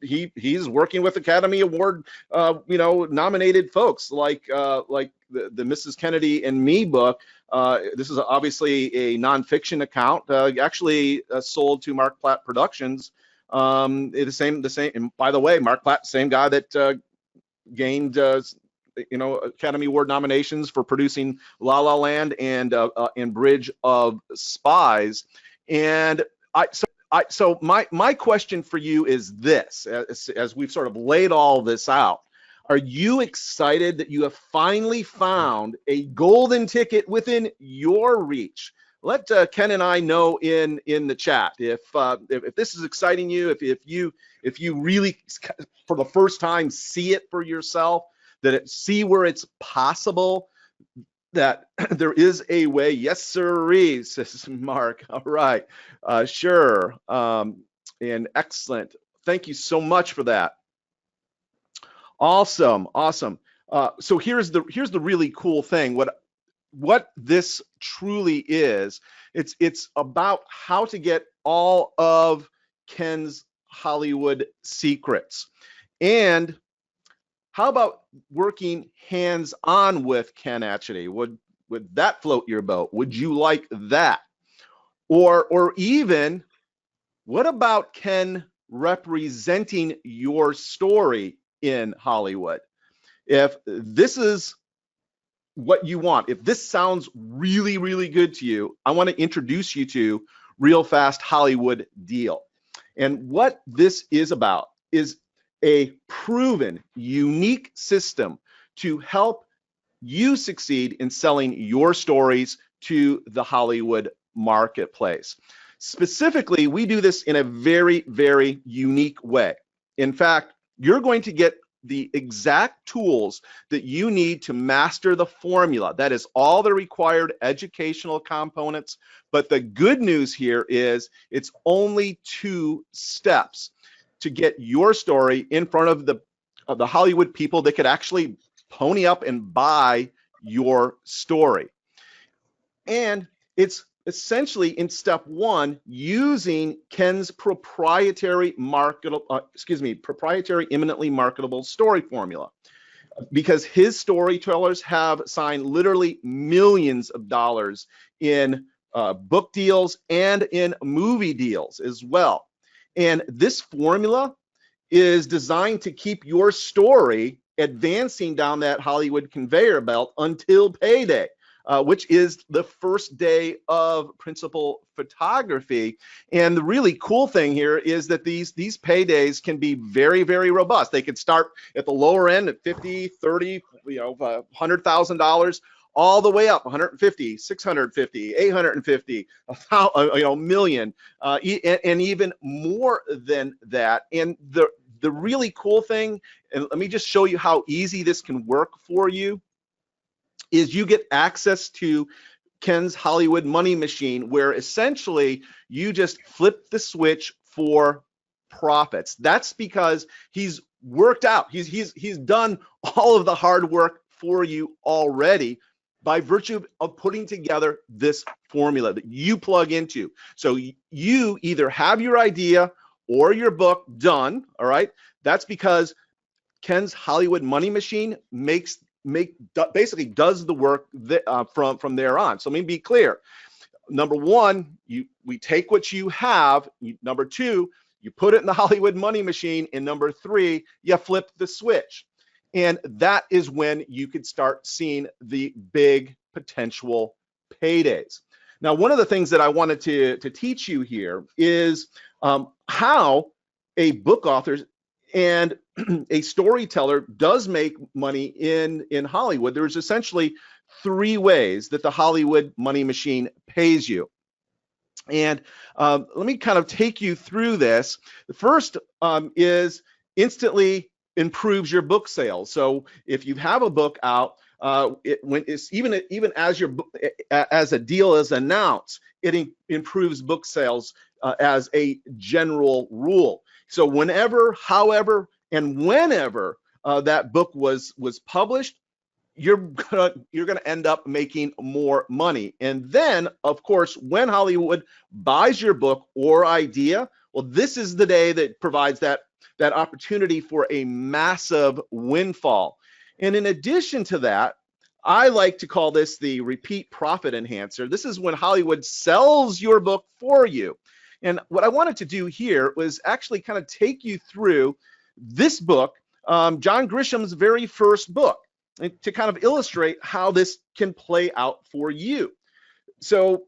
he's working with Academy Award nominated folks like the Mrs. Kennedy and Me book. This is obviously a nonfiction account, actually sold to Mark Platt Productions. The same. And by the way, Mark Platt, same guy that gained Academy Award nominations for producing La La Land and Bridge of Spies. And so my question for you is this: as we've sort of laid all this out, are you excited that you have finally found a golden ticket within your reach? Let Ken and I know in the chat if this is exciting you, if you really for the first time see it for yourself, see where it's possible, that there is a way. Yes, sirree, says Mark. All right, sure, and excellent. Thank you so much for that. Awesome. So here's the really cool thing. What this truly is, it's about how to get all of Ken's Hollywood secrets. And How about working hands-on with Ken Atchity? Would that float your boat? Would you like that? Or even, what about Ken representing your story in Hollywood? If this is what you want, if this sounds really, really good to you, I want to introduce you to Real Fast Hollywood Deal. And what this is about is a proven, unique system to help you succeed in selling your stories to the Hollywood marketplace. Specifically, we do this in a very, very unique way. In fact, you're going to get the exact tools that you need to master the formula. That is all the required educational components. But the good news here is it's only 2 steps to get your story in front of the Hollywood people that could actually pony up and buy your story. And it's essentially in step 1 using Ken's proprietary imminently marketable story formula, because his storytellers have signed literally millions of dollars in book deals and in movie deals as well. And this formula is designed to keep your story advancing down that Hollywood conveyor belt until payday, which is the first day of principal photography. And the really cool thing here is that these paydays can be very, very robust. They could start at the lower end at 50, 30, $100,000, all the way up 150, 650, 850, a million, and even more than that. And the really cool thing, and let me just show you how easy this can work for you, is you get access to Ken's Hollywood money machine, where essentially you just flip the switch for profits. That's because he's worked out. He's done all of the hard work for you already by virtue of putting together this formula that you plug into. So you either have your idea or your book done, all right? That's because Ken's Hollywood money machine basically does the work from there on. So let me be clear. Number 1, we take what you have. Number 2, you put it in the Hollywood money machine. And number 3, you flip the switch. And that is when you could start seeing the big potential paydays. Now, one of the things that I wanted to teach you here is how a book author and a storyteller does make money in Hollywood. There's essentially 3 ways that the Hollywood money machine pays you. And let me kind of take you through this. The first is instantly improves your book sales. So if you have a book out, even as a deal is announced, it improves book sales as a general rule. So whenever, however, and whenever that book was published, you're gonna end up making more money. And then, of course, when Hollywood buys your book or idea, well, this is the day that provides that opportunity for a massive windfall. And in addition to that, I like to call this the repeat profit enhancer. This is when Hollywood sells your book for you. And what I wanted to do here was actually kind of take you through this book, John Grisham's very first book, to kind of illustrate how this can play out for you. So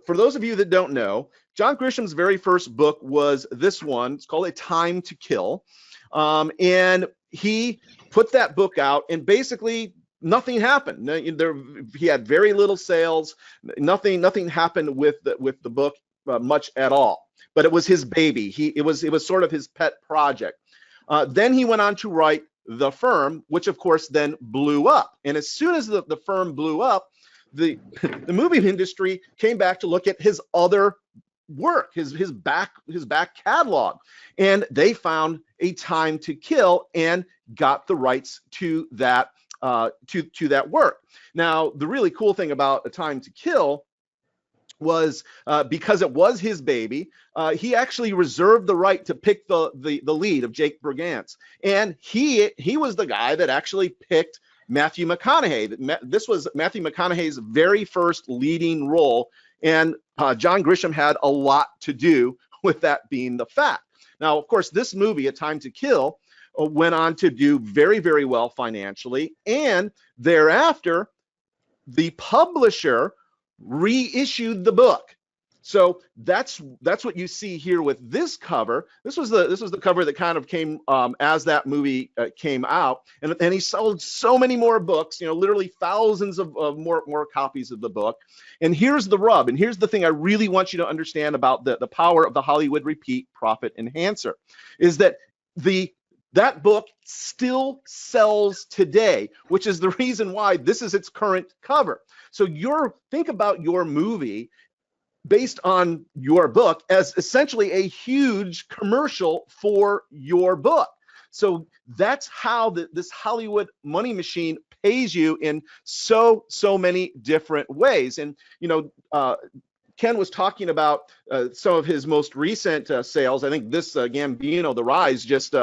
for those of you that don't know, John Grisham's very first book was this one. It's called A Time to Kill. And he put that book out, and basically nothing happened. He had very little sales. Nothing happened with the book much at all. But it was his baby. It was sort of his pet project. Then he went on to write The Firm, which of course then blew up. And as soon as the Firm blew up, the movie industry came back to look at his other work, his back catalog, and they found A Time to Kill and got the rights to that to that work. Now, the really cool thing about A Time to Kill was because it was his baby, he actually reserved the right to pick the lead of Jake Brigance, and he was the guy that actually picked Matthew McConaughey. This was Matthew McConaughey's very first leading role, and John Grisham had a lot to do with that being the fact. Now, of course, this movie, A Time to Kill, went on to do very, very well financially, and thereafter, the publisher reissued the book. So that's what you see here with this cover. This was the cover that kind of came as that movie came out, and he sold so many more books, literally thousands of more copies of the book. And here's the rub, and here's the thing I really want you to understand about the power of the Hollywood Repeat Profit Enhancer, is that that book still sells today, which is the reason why this is its current cover. So think about your movie based on your book as essentially a huge commercial for your book. So that's how this Hollywood money machine pays you in so many different ways. And Ken was talking about some of his most recent sales. I think this Gambino, The Rise, just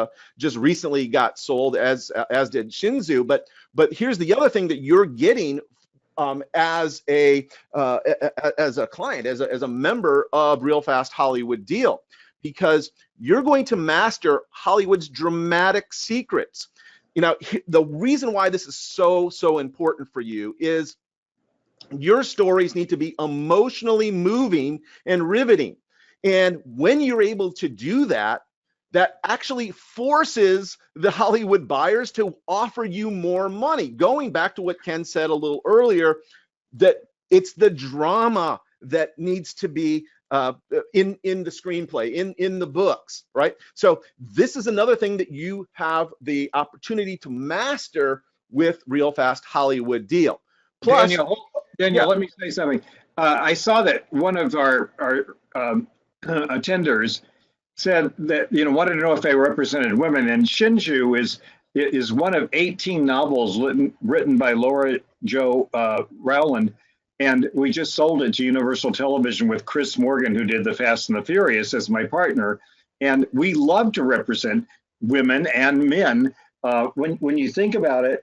recently got sold, as did Shinzu. But here's the other thing that you're getting as a client, as a member of Real Fast Hollywood Deal, because you're going to master Hollywood's dramatic secrets. The reason why this is so important for you is your stories need to be emotionally moving and riveting. And when you're able to do that, that actually forces the Hollywood buyers to offer you more money. Going back to what Ken said a little earlier, that it's the drama that needs to be in the screenplay, in the books, right? So this is another thing that you have the opportunity to master with Real Fast Hollywood Deal. Plus, Daniel, let me say something. I saw that one of our attenders said that wanted to know if they represented women, and Shinju is one of 18 novels written by Laura Jo Rowland, and we just sold it to Universal Television with Chris Morgan, who did The Fast and the Furious, as my partner, and we love to represent women and men. When you think about it,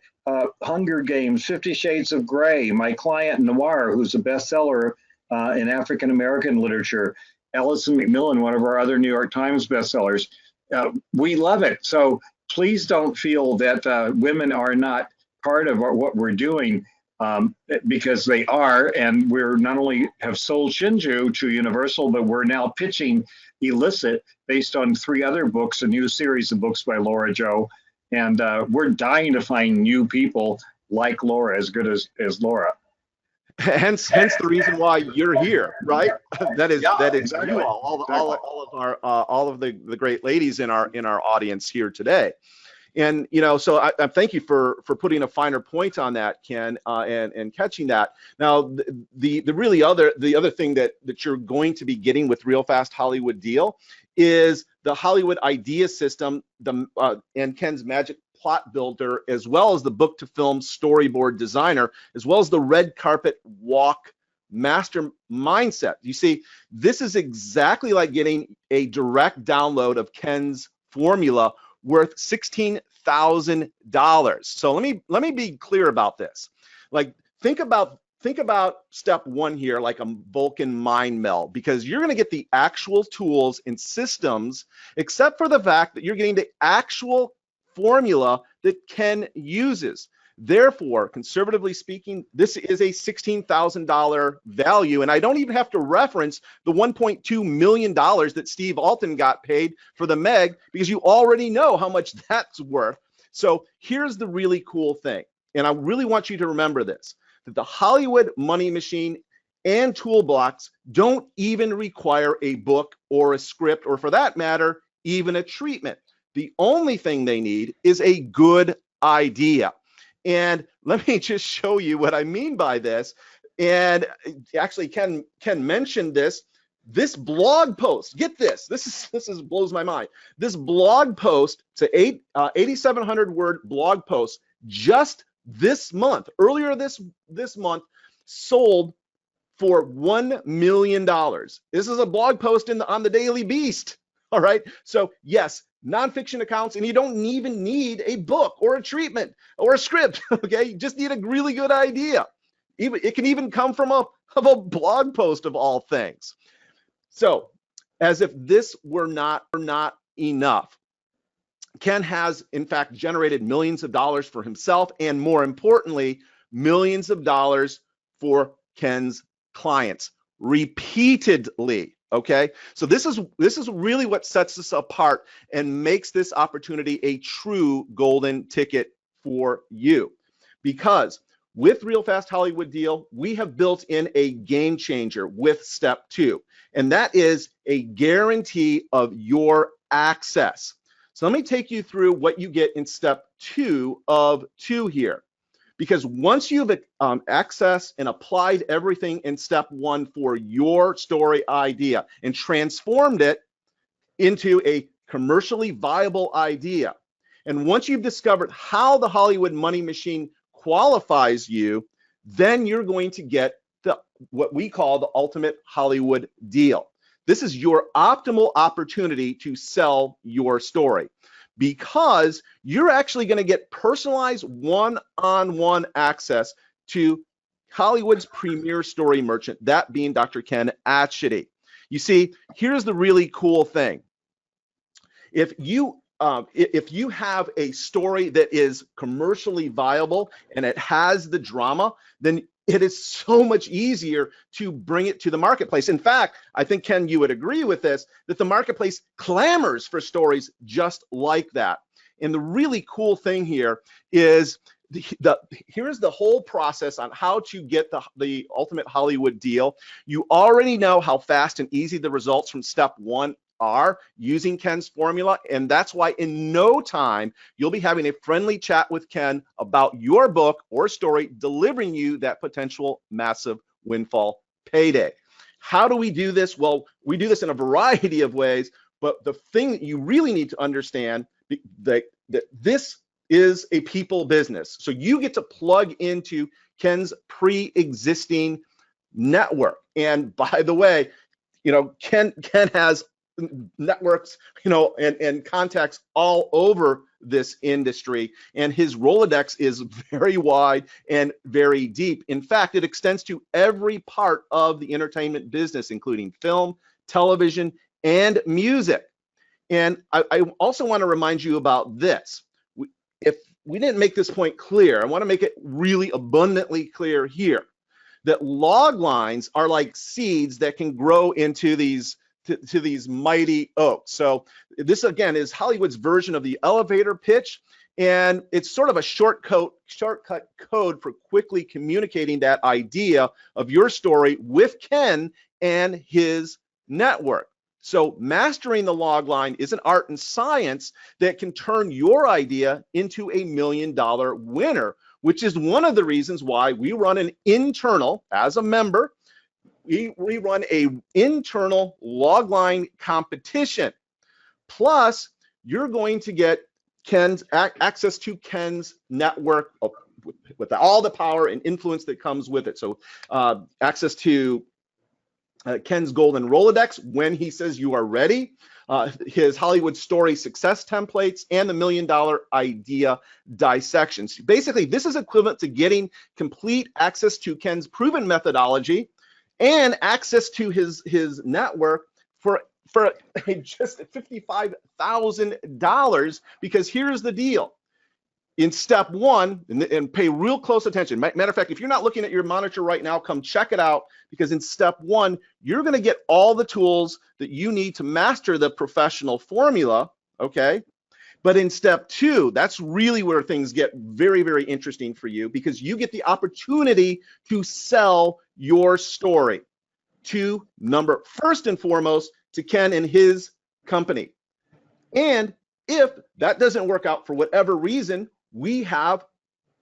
Hunger Games, 50 Shades of Grey, My Client Noir, who's a bestseller in African American literature, Alison Macmillan, one of our other New York Times bestsellers. We love it. So please don't feel that women are not part of what we're doing, because they are. And we're not only have sold Shinju to Universal, but we're now pitching Illicit based on 3 other books, a new series of books by Laura Jo. And we're dying to find new people like Laura, as good as Laura. Hence the reason why you're here, right? That is exactly. you all of the great ladies in our audience here today. And so I thank you for putting a finer point on that, Ken, and catching that. Now the other thing that you're going to be getting with Real Fast Hollywood Deal is the Hollywood Idea System, and Ken's Magic Plot Builder, as well as the book to film storyboard designer, as well as the red carpet walk master mindset. You see, this is exactly like getting a direct download of Ken's formula worth $16,000. So let me be clear about this. Like, think about step 1 here, like a Vulcan mind meld, because you're going to get the actual tools and systems, except for the fact that you're getting the actual formula that Ken uses. Therefore, conservatively speaking, this is a $16,000 value, and I don't even have to reference the $1.2 million that Steve Alton got paid for the Meg, because you already know how much that's worth. So here's the really cool thing, and I really want you to remember this, that the Hollywood money machine and toolbox don't even require a book or a script, or for that matter, even a treatment. The only thing they need is a good idea. And let me just show you what I mean by this. And actually, Ken mentioned this blog post. Get this. This is blows my mind. This blog post, it's a 8,700 word blog post, just this month, earlier this month, sold for $1 million. This is a blog post on the Daily Beast. All right. So yes, nonfiction accounts, and you don't even need a book or a treatment or a script. Okay. You just need a really good idea. It can even come from a blog post of all things. So as if this were not enough, Ken has in fact generated millions of dollars for himself, and more importantly, millions of dollars for Ken's clients repeatedly. Okay, so this is really what sets us apart and makes this opportunity a true golden ticket for you, because with Real Fast Hollywood Deal, we have built in a game changer with step 2, and that is a guarantee of your access. So let me take you through what you get in step 2 of 2 here. Because once you've accessed and applied everything in step 1 for your story idea and transformed it into a commercially viable idea, and once you've discovered how the Hollywood money machine qualifies you, then you're going to get what we call the ultimate Hollywood deal. This is your optimal opportunity to sell your story, because you're actually going to get personalized one-on-one access to Hollywood's premier story merchant, that being Dr. Ken Atchity. You see, here's the really cool thing. If you have a story that is commercially viable and it has the drama, then it is so much easier to bring it to the marketplace. In fact, I think, Ken, you would agree with this, that the marketplace clamors for stories just like that. And the really cool thing here is here's the whole process on how to get the ultimate Hollywood deal. You already know how fast and easy the results from step 1 are using Ken's formula, and that's why in no time you'll be having a friendly chat with Ken about your book or story, delivering you that potential massive windfall payday. How do we do this? Well, we do this in a variety of ways, but the thing that you really need to understand that this is a people business. So you get to plug into Ken's pre-existing network. And by the way, Ken has networks, and contacts all over this industry, and his Rolodex is very wide and very deep. In fact, it extends to every part of the entertainment business, including film, television, and music. And I also want to remind you about this. If we didn't make this point clear, I want to make it really abundantly clear here that log lines are like seeds that can grow into these mighty oaks. So this again is Hollywood's version of the elevator pitch, and it's sort of a shortcut code for quickly communicating that idea of your story with Ken and his network. So mastering the log line is an art and science that can turn your idea into $1 million winner, which is one of the reasons why we run an internal, as a member, we run an internal logline competition. Plus, you're going to get access to Ken's network with all the power and influence that comes with it. So access to Ken's golden Rolodex when he says you are ready, his Hollywood story success templates, and the $1 million idea dissections. Basically, this is equivalent to getting complete access to Ken's proven methodology and access to his network for just $55,000, because here's the deal. In step 1, and pay real close attention. Matter of fact, if you're not looking at your monitor right now, come check it out, because in step 1, you're going to get all the tools that you need to master the professional formula, okay? But in step 2, that's really where things get very, very interesting for you, because you get the opportunity to sell your story first and foremost, to Ken and his company. And if that doesn't work out for whatever reason, we have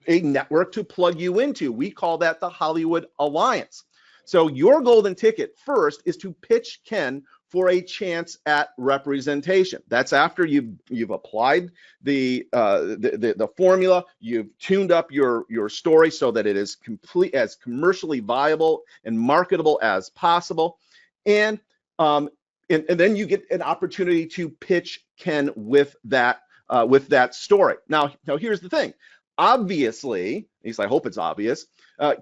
a network to plug you into. We call that the Hollywood Alliance. So your golden ticket first is to pitch Ken for a chance at representation. That's after you've applied the formula, you've tuned up your story so that it is as commercially viable and marketable as possible, and then you get an opportunity to pitch Ken with that story. Now here's the thing. Obviously, at least I hope it's obvious,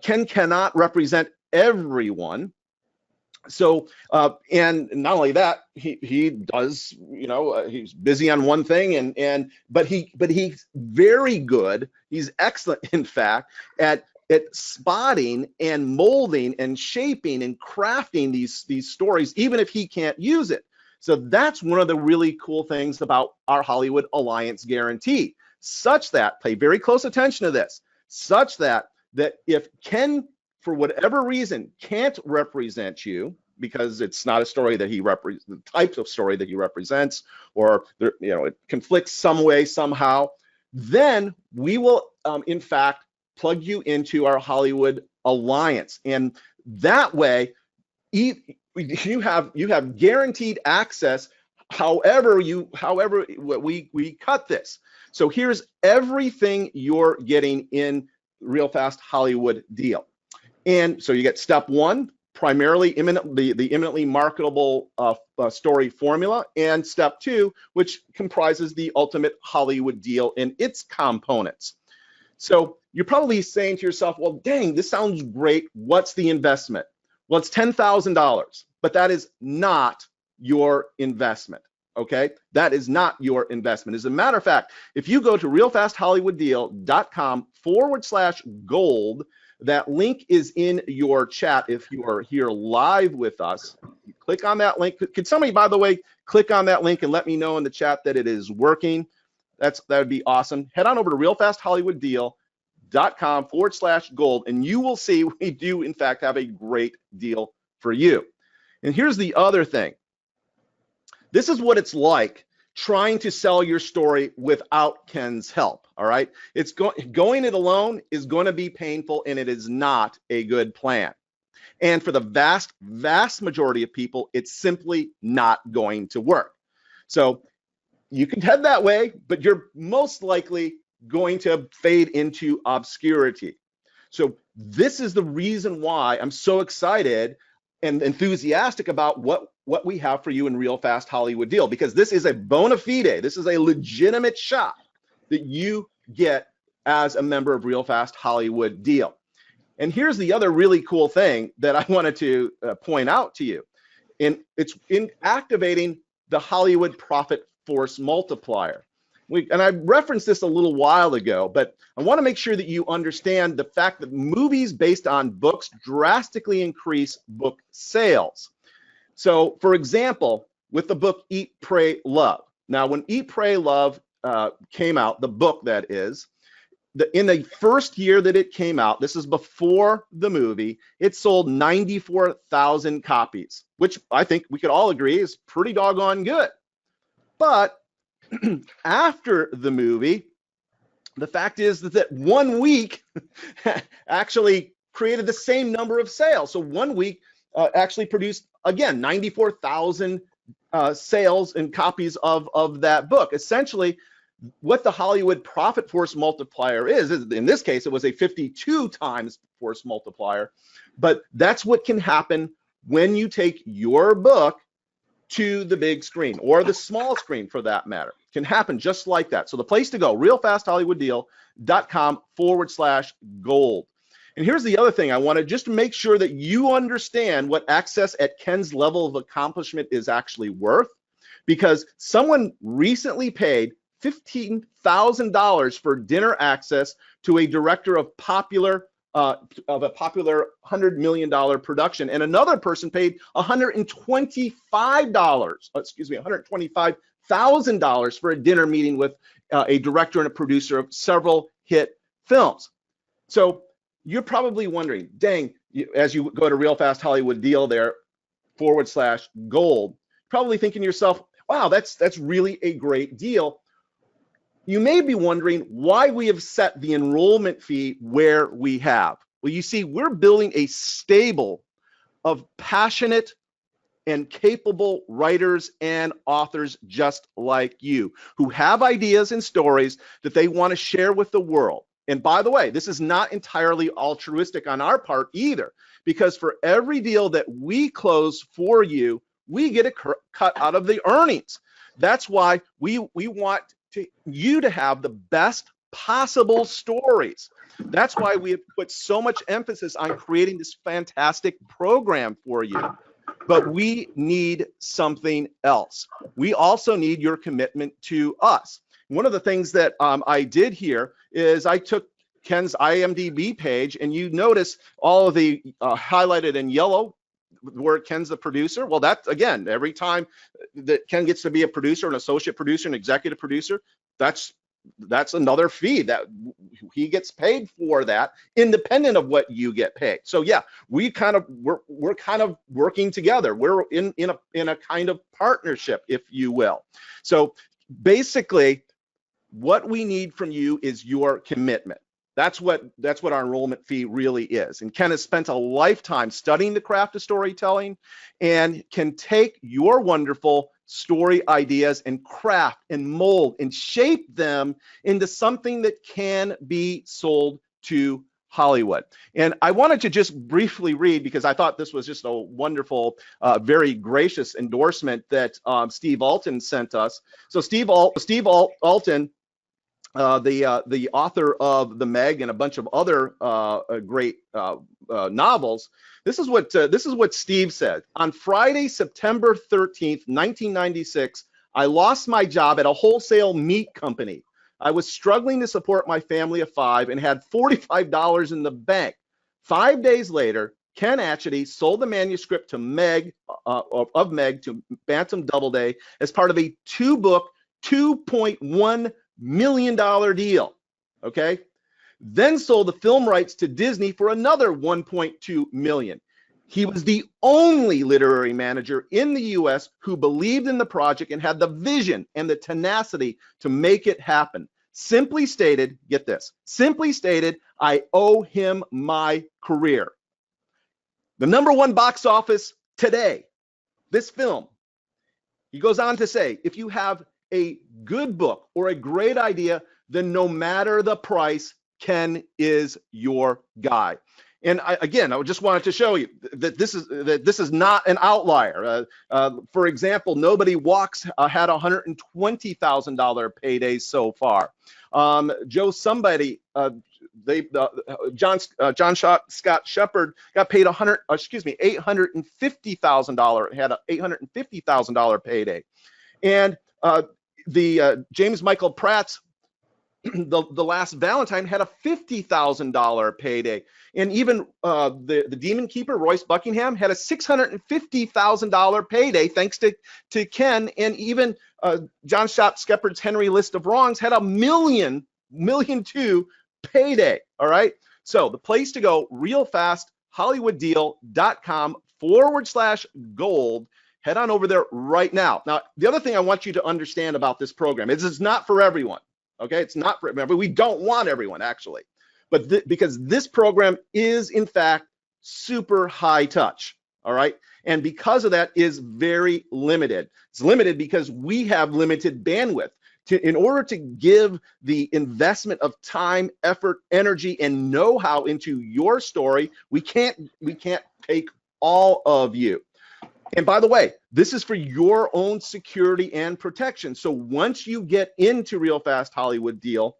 Ken cannot represent everyone. So, and not only that, he does, he's busy on one thing, but he's very good. He's excellent, in fact, at spotting and molding and shaping and crafting these stories, even if he can't use it. So that's one of the really cool things about our Hollywood Alliance guarantee, such that, pay very close attention to this, such that if Ken, for whatever reason, can't represent you, because it's not a story that he represents, the type of story that he represents, or it conflicts some way, somehow, then we will, in fact, plug you into our Hollywood Alliance. And that way, you have guaranteed access however we cut this. So here's everything you're getting in Real Fast Hollywood deal. And so you get step one, primarily the imminently marketable story formula, and step two, which comprises the ultimate Hollywood deal and its components. So you're probably saying to yourself, well, dang, this sounds great. What's the investment? Well, it's $10,000, but that is not your investment. Okay, that is not your investment. As a matter of fact, if you go to realfasthollywooddeal.com/gold, that link is in your chat. If you are here live with us, you click on that link. Could somebody, by the way, click on that link and let me know in the chat that it is working? That would be awesome. Head on over to realfasthollywooddeal.com/gold, and you will see we do, in fact, have a great deal for you. And here's the other thing. This is what it's like trying to sell your story without Ken's help, all right? It's going it alone is going to be painful, and it is not a good plan. And for the vast, vast majority of people, it's simply not going to work. So you can head that way, but you're most likely going to fade into obscurity. So this is the reason why I'm so excited and enthusiastic about what we have for you in Real Fast Hollywood Deal, because this is a bona fide, this is a legitimate shot that you get as a member of Real Fast Hollywood Deal. And here's the other really cool thing that I wanted to point out to you. It's in activating the Hollywood Profit Force Multiplier. And I referenced this a little while ago, but I want to make sure that you understand the fact that movies based on books drastically increase book sales. So, for example, with the book Eat, Pray, Love. Now, when Eat, Pray, Love came out, the book that is, in the first year that it came out, this is before the movie, it sold 94,000 copies, which I think we could all agree is pretty doggone good. But after the movie, the fact is that 1 week actually created the same number of sales. So 1 week actually produced, again, 94,000 sales and copies of that book. Essentially, what the Hollywood Profit Force Multiplier is in this case, it was a 52 times force multiplier. But that's what can happen when you take your book to the big screen, or the small screen for that matter. It can happen just like that. So the place to go, realfasthollywooddeal.com/gold. And here's the other thing. I want to just make sure that you understand what access at Ken's level of accomplishment is actually worth, because someone recently paid $15,000 for dinner access to a director of a popular $100 million production, and another person paid $125,000 for a dinner meeting with a director and a producer of several hit films. So you're probably wondering, dang, as you go to Real Fast Hollywood Deal there /gold, probably thinking to yourself, wow, that's really a great deal. You may be wondering why we have set the enrollment fee where we have. Well, you see, we're building a stable of passionate, and capable writers and authors just like you who have ideas and stories that they want to share with the world. And by the way, this is not entirely altruistic on our part either, because for every deal that we close for you, we get a cut out of the earnings. That's why we want you to have the best possible stories. That's why we have put so much emphasis on creating this fantastic program for you. But we need something else. We also need your commitment to us. One of the things that I did here is I took Ken's IMDb page, and you notice all of the highlighted in yellow where Ken's the producer. Well, that's, again, every time that Ken gets to be a producer, an associate producer, an executive producer, that's another fee that he gets paid for, that independent of what you get paid. So yeah, we're kind of working together. We're in a kind of partnership, if you will. So basically, what we need from you is your commitment. That's what our enrollment fee really is. And Ken has spent a lifetime studying the craft of storytelling and can take your wonderful story ideas and craft and mold and shape them into something that can be sold to Hollywood. And I wanted to just briefly read, because I thought this was just a wonderful, very gracious endorsement that Steve Alton sent us. So Steve Alton, the author of The Meg and a bunch of other great novels. This is what Steve said. On Friday, September 13th, 1996, I lost my job at a wholesale meat company. I was struggling to support my family of 5 and had $45 in the bank. 5 days later, Ken Atchity sold the manuscript to Meg of Meg to Bantam Doubleday as part of a 2-book, $2.1 million deal. Okay, then sold the film rights to Disney for another 1.2 million. He was the only literary manager in the US who believed in the project and had the vision and the tenacity to make it happen. Simply stated, get this, simply stated, I owe him my career. The #1 box office today, this film. He goes on to say, if you have a good book or a great idea, then no matter the price, Ken is your guy. And I just wanted to show you that this is not an outlier. For example, Nobody Walks had $120,000 payday so far. Joe Somebody, John Scott Shepard got paid $850,000. Had an $850,000 payday, and the James Michael Pratt's the Last Valentine had a $50,000 payday, and even the Demon Keeper, Royce Buckingham, had a $650,000 payday thanks to Ken, and even John Shepard's Henry List of Wrongs had a $1.2 million payday. All right, so the place to go, realfasthollywooddeal.com/gold. Head on over there right now. Now, the other thing I want you to understand about this program is it's not for everyone. Okay, it's not for everyone. We don't want everyone, actually, but because this program is in fact super high touch. All right, and because of that is very limited. It's limited because we have limited bandwidth. In order to give the investment of time, effort, energy, and know-how into your story, we can't take all of you. And by the way, this is for your own security and protection. So once you get into Real Fast Hollywood Deal,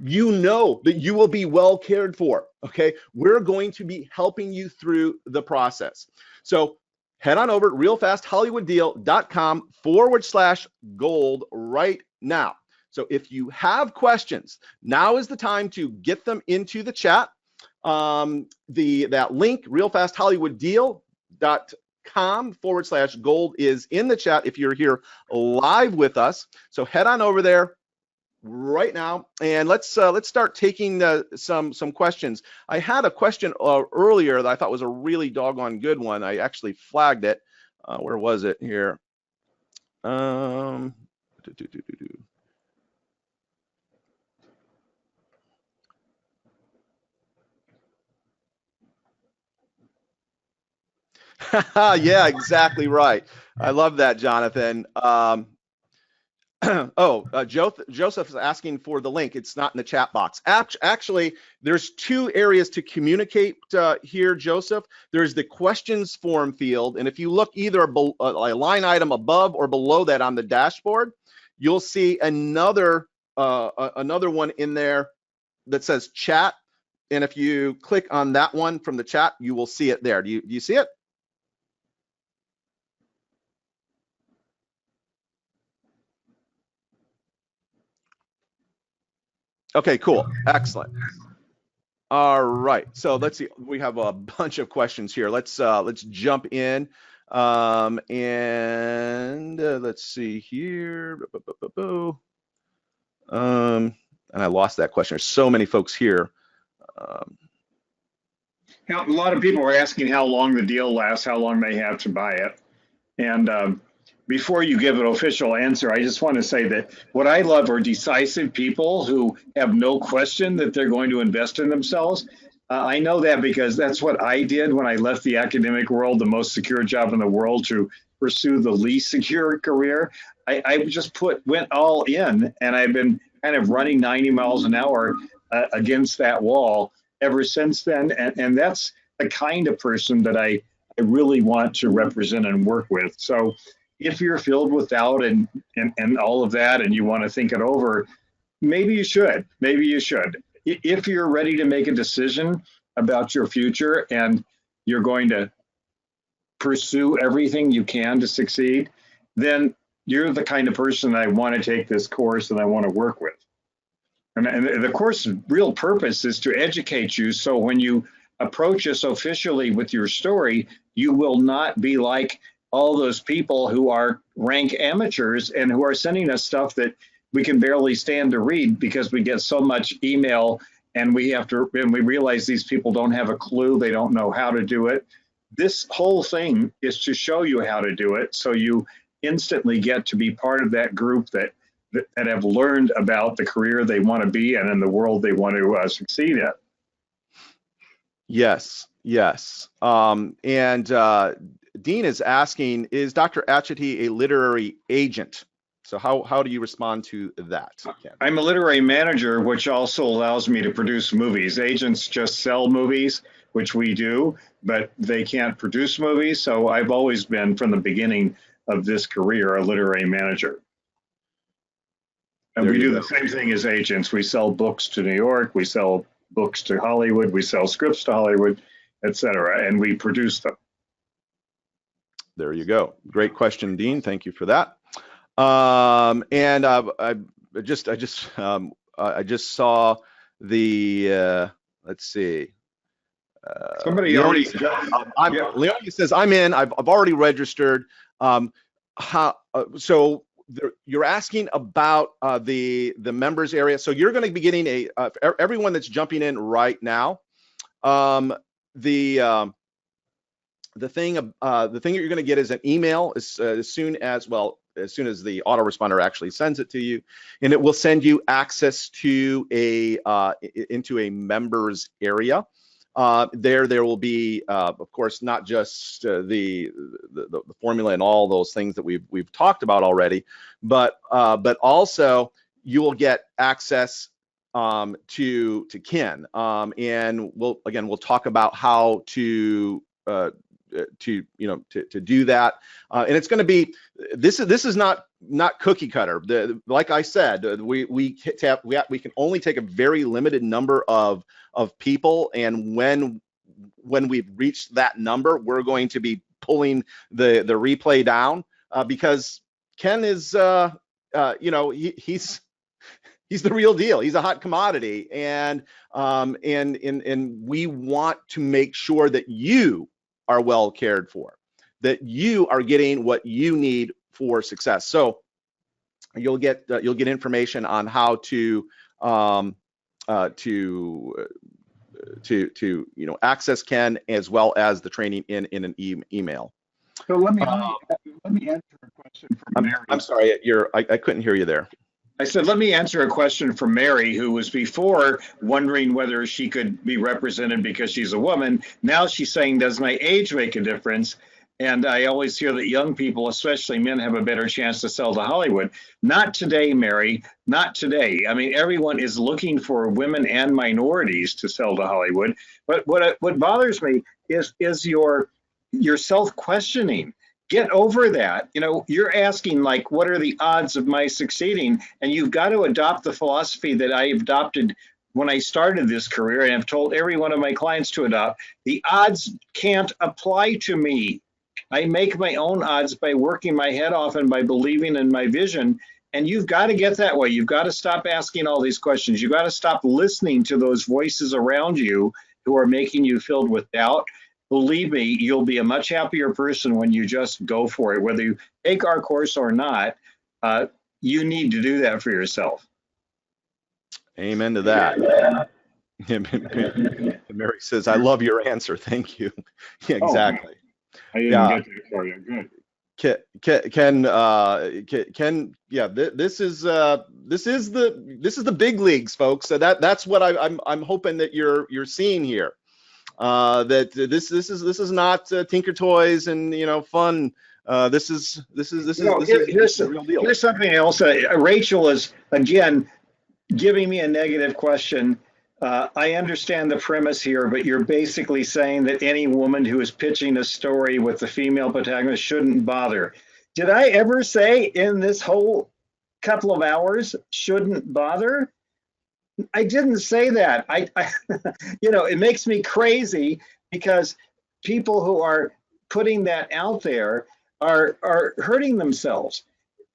you know that you will be well cared for. Okay, we're going to be helping you through the process. So head on over to realfasthollywooddeal.com/gold right now. So if you have questions, now is the time to get them into the chat. That link, realfasthollywooddeal.com/gold, is in the chat if you're here live with us. So head on over there right now, and let's start taking some questions. I had a question earlier that I thought was a really doggone good one. I actually flagged it. Where was it here? Yeah, exactly right. I love that, Jonathan. Joseph is asking for the link. It's not in the chat box. Actually, there's two areas to communicate here, Joseph. There's the questions form field, and if you look either a line item above or below that on the dashboard, you'll see another one in there that says chat. And if you click on that one from the chat, you will see it there. Do you see it? Okay, cool. Excellent. All right. So let's see. We have a bunch of questions here. Let's jump in. Let's see here. And I lost that question. There's so many folks here. A lot of people are asking how long the deal lasts, how long they have to buy it. And before you give an official answer, I just want to say that what I love are decisive people who have no question that they're going to invest in themselves. I know that because that's what I did when I left the academic world, the most secure job in the world, to pursue the least secure career. I just went all in, and I've been kind of running 90 miles an hour against that wall ever since then. And that's the kind of person that I really want to represent and work with. So if you're filled with doubt and all of that, and you want to think it over, maybe you should. Maybe you should. If you're ready to make a decision about your future and you're going to pursue everything you can to succeed, then you're the kind of person I want to take this course and I want to work with. And the course's real purpose is to educate you, so when you approach us officially with your story, you will not be like all those people who are rank amateurs and who are sending us stuff that we can barely stand to read because we get so much email, and we realize these people don't have a clue, they don't know how to do it. This whole thing is to show you how to do it, so you instantly get to be part of that group that have learned about the career they want to be in and the world they want to succeed in. Yes. Dean is asking, is Dr. Achety a literary agent? So how do you respond to that, Ken? I'm a literary manager, which also allows me to produce movies. Agents just sell movies, which we do, but they can't produce movies. So I've always been, from the beginning of this career, a literary manager. And we do the same thing as agents. We sell books to New York, we sell books to Hollywood, we sell scripts to Hollywood, etc., and we produce them. There you go. Great question, Dean. Thank you for that. I just saw the let's see. Somebody already. Leonie says, I'm in. I've already registered. So you're asking about the members area. So you're going to be getting everyone that's jumping in right now. The thing that you're going to get is an email as soon as the autoresponder actually sends it to you, and it will send you access to into a members area. There will be, of course, not just the formula and all those things that we've talked about already, but also you will get access to Ken, and we'll talk about how to do that, and it's going to be this is not cookie cutter. Like I said, we can only take a very limited number of people, and when we've reached that number, we're going to be pulling the replay down because Ken is he's the real deal. He's a hot commodity, and we want to make sure that you are well cared for, that you are getting what you need for success. So you'll get information on how to access Ken, as well as the training in an email. So let me answer a question from Mary. I'm sorry, I couldn't hear you there. I said, let me answer a question from Mary, who was before wondering whether she could be represented because she's a woman. Now she's saying, does my age make a difference? And I always hear that young people, especially men, have a better chance to sell to Hollywood. Not today, Mary, not today. I mean, everyone is looking for women and minorities to sell to Hollywood. But what bothers me is your self-questioning. Get over that. You know, you're asking, like, what are the odds of my succeeding? And you've got to adopt the philosophy that I adopted when I started this career, and I've told every one of my clients to adopt. The odds can't apply to me. I make my own odds by working my head off and by believing in my vision. And you've got to get that way. You've got to stop asking all these questions. You've got to stop listening to those voices around you who are making you filled with doubt. Believe me, you'll be a much happier person when you just go for it. Whether you take our course or not, you need to do that for yourself. Amen to that. Mary says, I love your answer. Thank you. Yeah, exactly. I didn't get to it for you. Good. Ken, yeah, this is the big leagues, folks. So that's what I'm hoping that you're seeing here. That this is not Tinker Toys and, you know, fun. This is the real deal. Here's something else. Rachel is again giving me a negative question. I understand the premise here, but you're basically saying that any woman who is pitching a story with the female protagonist shouldn't bother. Did I ever say in this whole couple of hours, shouldn't bother? I didn't say that. I you know, it makes me crazy because people who are putting that out there are hurting themselves.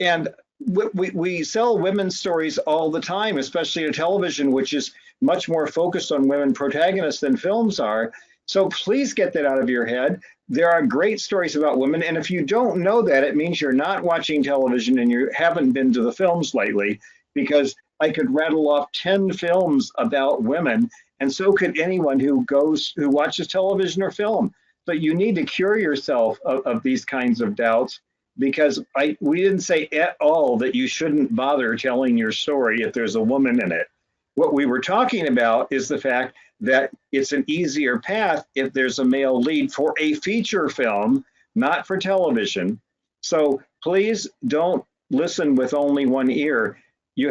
And we sell women's stories all the time, especially on television, which is much more focused on women protagonists than films are. So please get that out of your head. There are great stories about women. And if you don't know that, it means you're not watching television and you haven't been to the films lately, because I could rattle off 10 films about women, and so could anyone who watches television or film. But you need to cure yourself of these kinds of doubts, because we didn't say at all that you shouldn't bother telling your story if there's a woman in it. What we were talking about is the fact that it's an easier path if there's a male lead for a feature film, not for television. So please don't listen with only one ear. You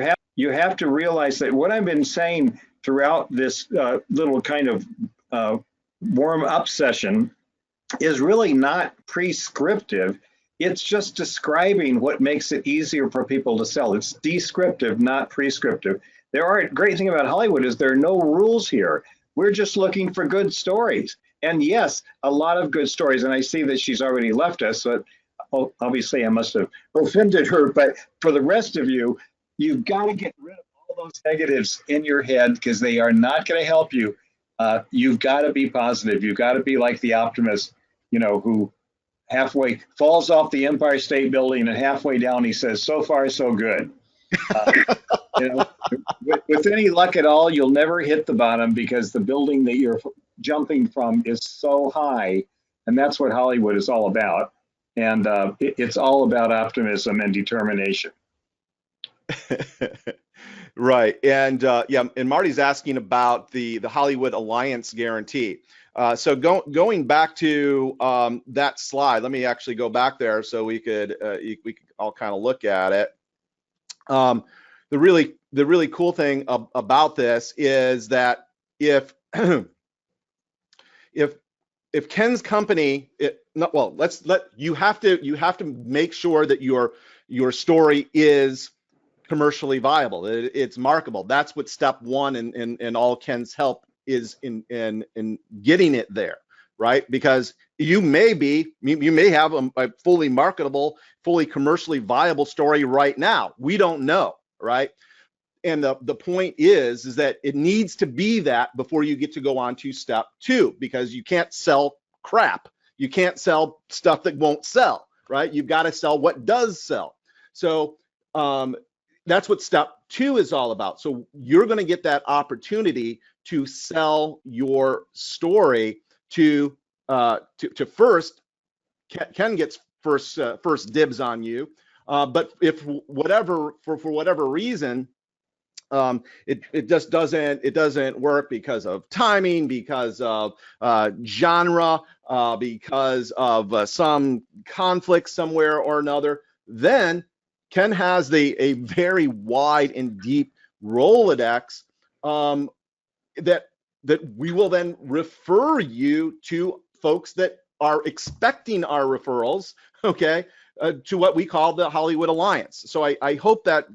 have to realize that what I've been saying throughout this little kind of warm-up session is really not prescriptive. It's just describing what makes it easier for people to sell. It's descriptive, not prescriptive. Great thing about Hollywood is there are no rules here. We're just looking for good stories. And yes, a lot of good stories. And I see that she's already left us, but obviously I must have offended her. But for the rest of you, you've got to get rid of all those negatives in your head, because they are not going to help you. You've got to be positive. You've got to be like the optimist, you know, who halfway falls off the Empire State Building and halfway down he says, so far so good. You know, with any luck at all, you'll never hit the bottom, because the building that you're jumping from is so high, and that's what Hollywood is all about. And it's all about optimism and determination. Right. And yeah, and Marty's asking about the Hollywood Alliance guarantee. So going back to that slide, let me actually go back there so we could all kind of look at it. The really cool thing about this is that if Ken's company, you have to make sure that your story is commercially viable, it's marketable. That's what step one in all Ken's help is in getting it there, right? Because you may have a fully marketable, fully commercially viable story right now. We don't know, right? And the point is that it needs to be that before you get to go on to step two, because you can't sell crap. You can't sell stuff that won't sell, right? You've got to sell what does sell. So that's what step two is all about. So you're going to get that opportunity to sell your story to first. Ken gets first dibs on you, but if for whatever reason it just doesn't work because of timing, because of genre, because of some conflict somewhere or another, then Ken has a very wide and deep Rolodex that we will then refer you to folks that are expecting our referrals, okay, to what we call the Hollywood Alliance. So I hope that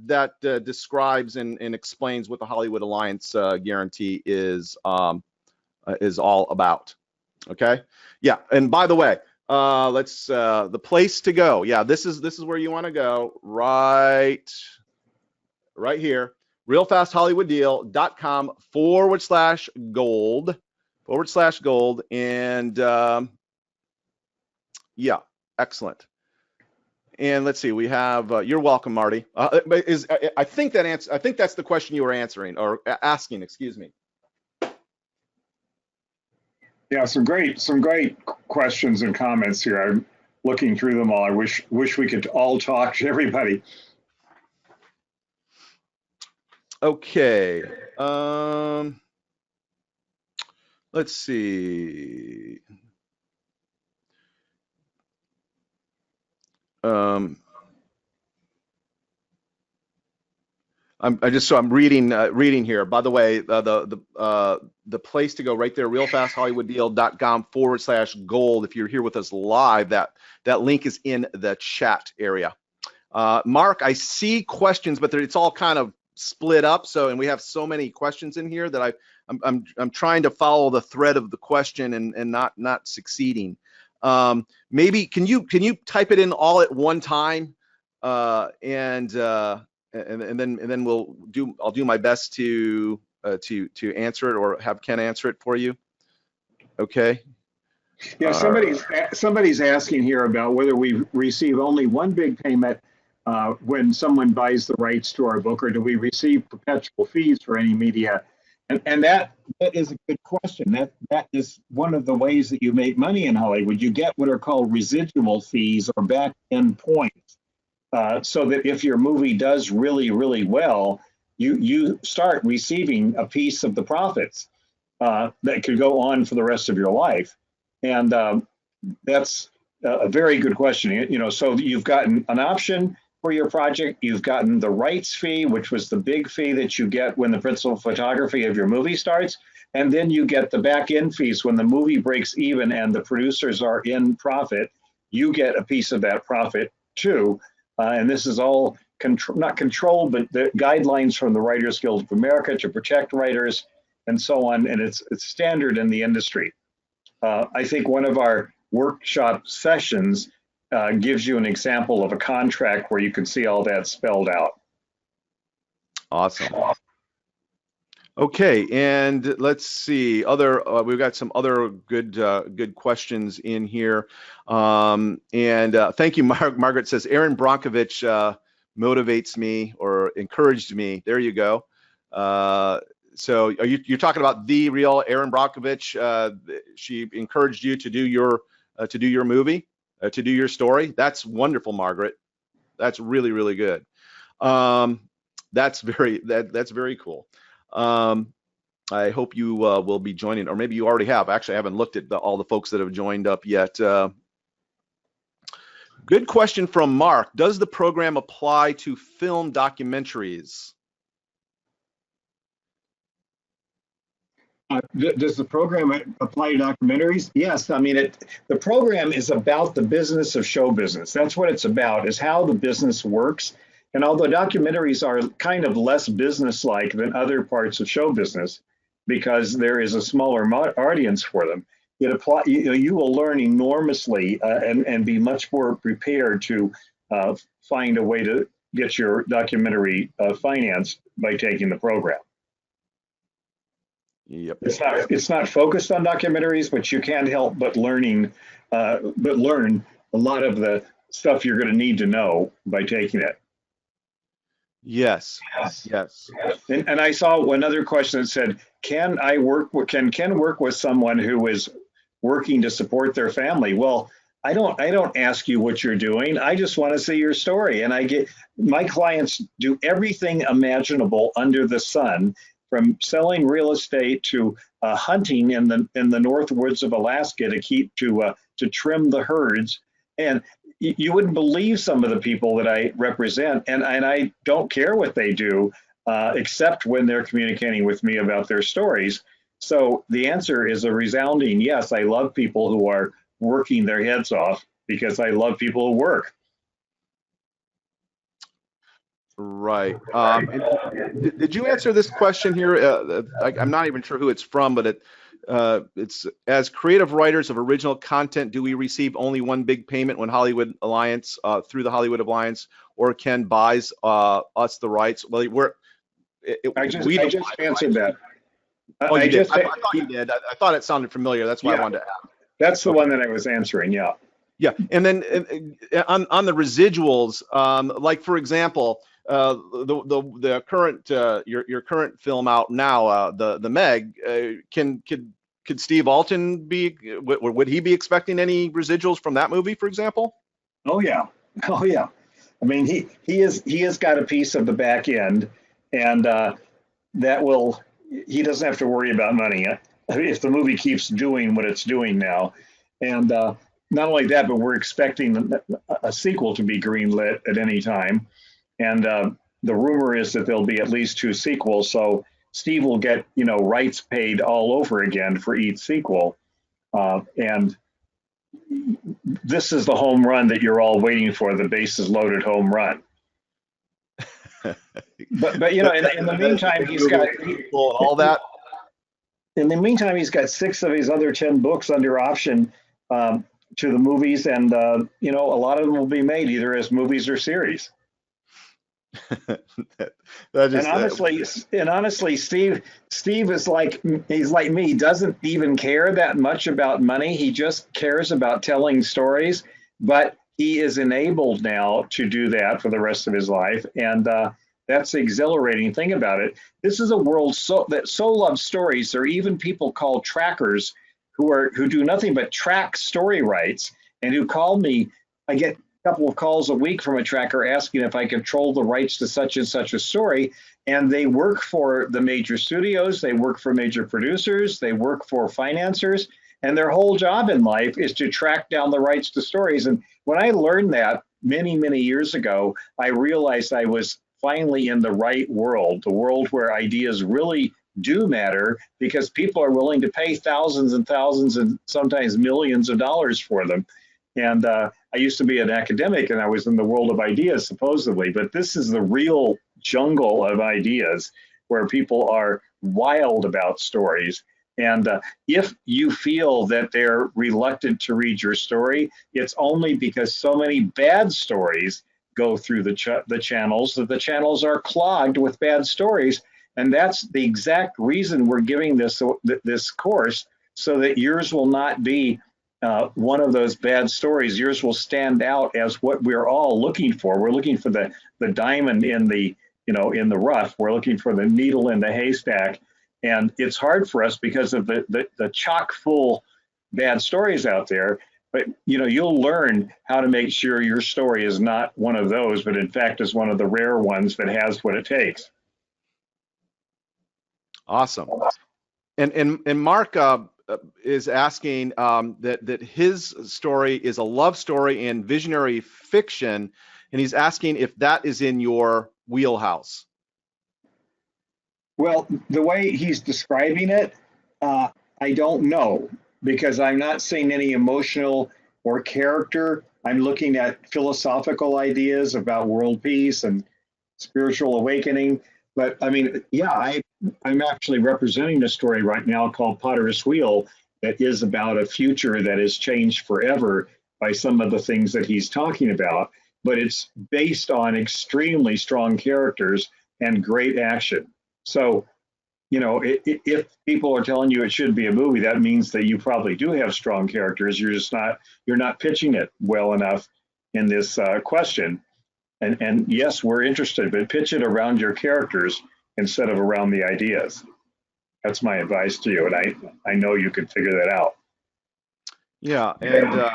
describes and explains what the Hollywood Alliance guarantee is all about. Okay, yeah. And by the way, let's the place to go. Yeah, this is where you want to go, right here. realfasthollywooddeal.com/gold and yeah, excellent. And let's see, we have you're welcome, Marty. I think that's the question you were answering or asking, excuse me. Yeah, some great questions and comments here. I'm looking through them all. I wish we could all talk to everybody. Okay. Let's see. I'm reading here. By the way, the place to go right there, realfasthollywooddeal.com/gold. If you're here with us live, that link is in the chat area. Mark, I see questions, but it's all kind of split up. So, and we have so many questions in here that I'm trying to follow the thread of the question and not succeeding. Maybe can you type it in all at one time, and then I'll do my best to answer it or have Ken answer it for you. Okay. Yeah, somebody's asking here about whether we receive only one big payment when someone buys the rights to our book, or do we receive perpetual fees for any media? And that is a good question. That is one of the ways that you make money in Hollywood. You get what are called residual fees or back end points. So that if your movie does really, really well, you start receiving a piece of the profits that could go on for the rest of your life. And that's a very good question. You know, so you've gotten an option for your project. You've gotten the rights fee, which was the big fee that you get when the principal photography of your movie starts. And then you get the back end fees when the movie breaks even and the producers are in profit. You get a piece of that profit too. And this is all not controlled, but the guidelines from the Writers Guild of America to protect writers and so on. And it's standard in the industry. I think one of our workshop sessions gives you an example of a contract where you can see all that spelled out. Awesome. Okay, and let's see. We've got some other good questions in here. And thank you, Margaret says Aaron Bronkovich motivates me or encouraged me. There you go. So you're talking about the real Aaron Bronkovich? She encouraged you to do your movie, to do your story. That's wonderful, Margaret. That's really, really good. That's very cool. I hope you will be joining, or maybe you already have. Actually, I haven't looked at all the folks that have joined up yet. Good question from Mark. Does the program apply to film documentaries? Does the program apply to documentaries? Yes. I mean, the program is about the business of show business. That's what it's about, is how the business works. And although documentaries are kind of less business-like than other parts of show business, because there is a smaller audience for them, you will learn enormously and be much more prepared to find a way to get your documentary financed by taking the program. Yep. It's not focused on documentaries, but you can't help but learn a lot of the stuff you're going to need to know by taking it. Yes. And I saw another question that said, can Ken work with someone who is working to support their family? Well, I don't ask you what you're doing. I just want to see your story. And my clients do everything imaginable under the sun. from selling real estate to hunting in the north woods of Alaska to trim the herds. And you wouldn't believe some of the people that I represent, and I don't care what they do, except when they're communicating with me about their stories. So the answer is a resounding yes. I love people who are working their heads off because I love people who work. Right. Did you answer this question here? I'm not even sure who it's from, but it's as creative writers of original content, do we receive only one big payment when Hollywood Alliance, through the Hollywood Alliance, or Ken buys us the rights? Well, I just answered that. Oh, you did. I thought you did. I thought it sounded familiar. That's why I wanted to ask. That's the one that I was answering. Yeah. Yeah, and then on the residuals, like for example, the current your current film out now, the Meg, could Steve Alton would he be expecting any residuals from that movie, for example? Oh yeah, oh yeah. I mean, he has got a piece of the back end, and he doesn't have to worry about money if the movie keeps doing what it's doing now, and. Not only that, but we're expecting a sequel to be greenlit at any time. And the rumor is that there'll be at least 2 sequels. So Steve will get, rights paid all over again for each sequel. And this is the home run that you're all waiting for, the bases loaded home run. But in the meantime, he's got all that. In the meantime, he's got 6 of his other 10 books under option to the movies, and a lot of them will be made either as movies or series. Honestly, Steve is he's like me. He doesn't even care that much about money. He just cares about telling stories. But he is enabled now to do that for the rest of his life, and that's the exhilarating thing about it. This is a world that so loves stories. There are even people called trackers who do nothing but track story rights, and who call me. I get a couple of calls a week from a tracker asking if I control the rights to such and such a story. And they work for the major studios, they work for major producers, they work for financiers, and their whole job in life is to track down the rights to stories. And when I learned that many, many years ago, I realized I was finally in the right world, the world where ideas really do matter, because people are willing to pay thousands and thousands and sometimes millions of dollars for them. And I used to be an academic, and I was in the world of ideas supposedly, but this is the real jungle of ideas where people are wild about stories. And if you feel that they're reluctant to read your story, it's only because so many bad stories go through the channels that the channels are clogged with bad stories. And that's the exact reason we're giving this course, so that yours will not be one of those bad stories. Yours will stand out as what we're all looking for. We're looking for the diamond in the rough. We're looking for the needle in the haystack. And it's hard for us because of the chock full bad stories out there. But you'll learn how to make sure your story is not one of those, but in fact is one of the rare ones that has what it takes. Awesome. And Mark is asking that his story is a love story and visionary fiction, and he's asking if that is in your wheelhouse. Well, the way he's describing it, I don't know, because I'm not seeing any emotional or character. I'm looking at philosophical ideas about world peace and spiritual awakening. But I mean, yeah, I'm actually representing a story right now called Potter's Wheel that is about a future that is changed forever by some of the things that he's talking about. But it's based on extremely strong characters and great action. So, if people are telling you it should be a movie, that means that you probably do have strong characters. You're not pitching it well enough in this question. And yes, we're interested, but pitch it around your characters instead of around the ideas. That's my advice to you, and I know you can figure that out. Yeah, and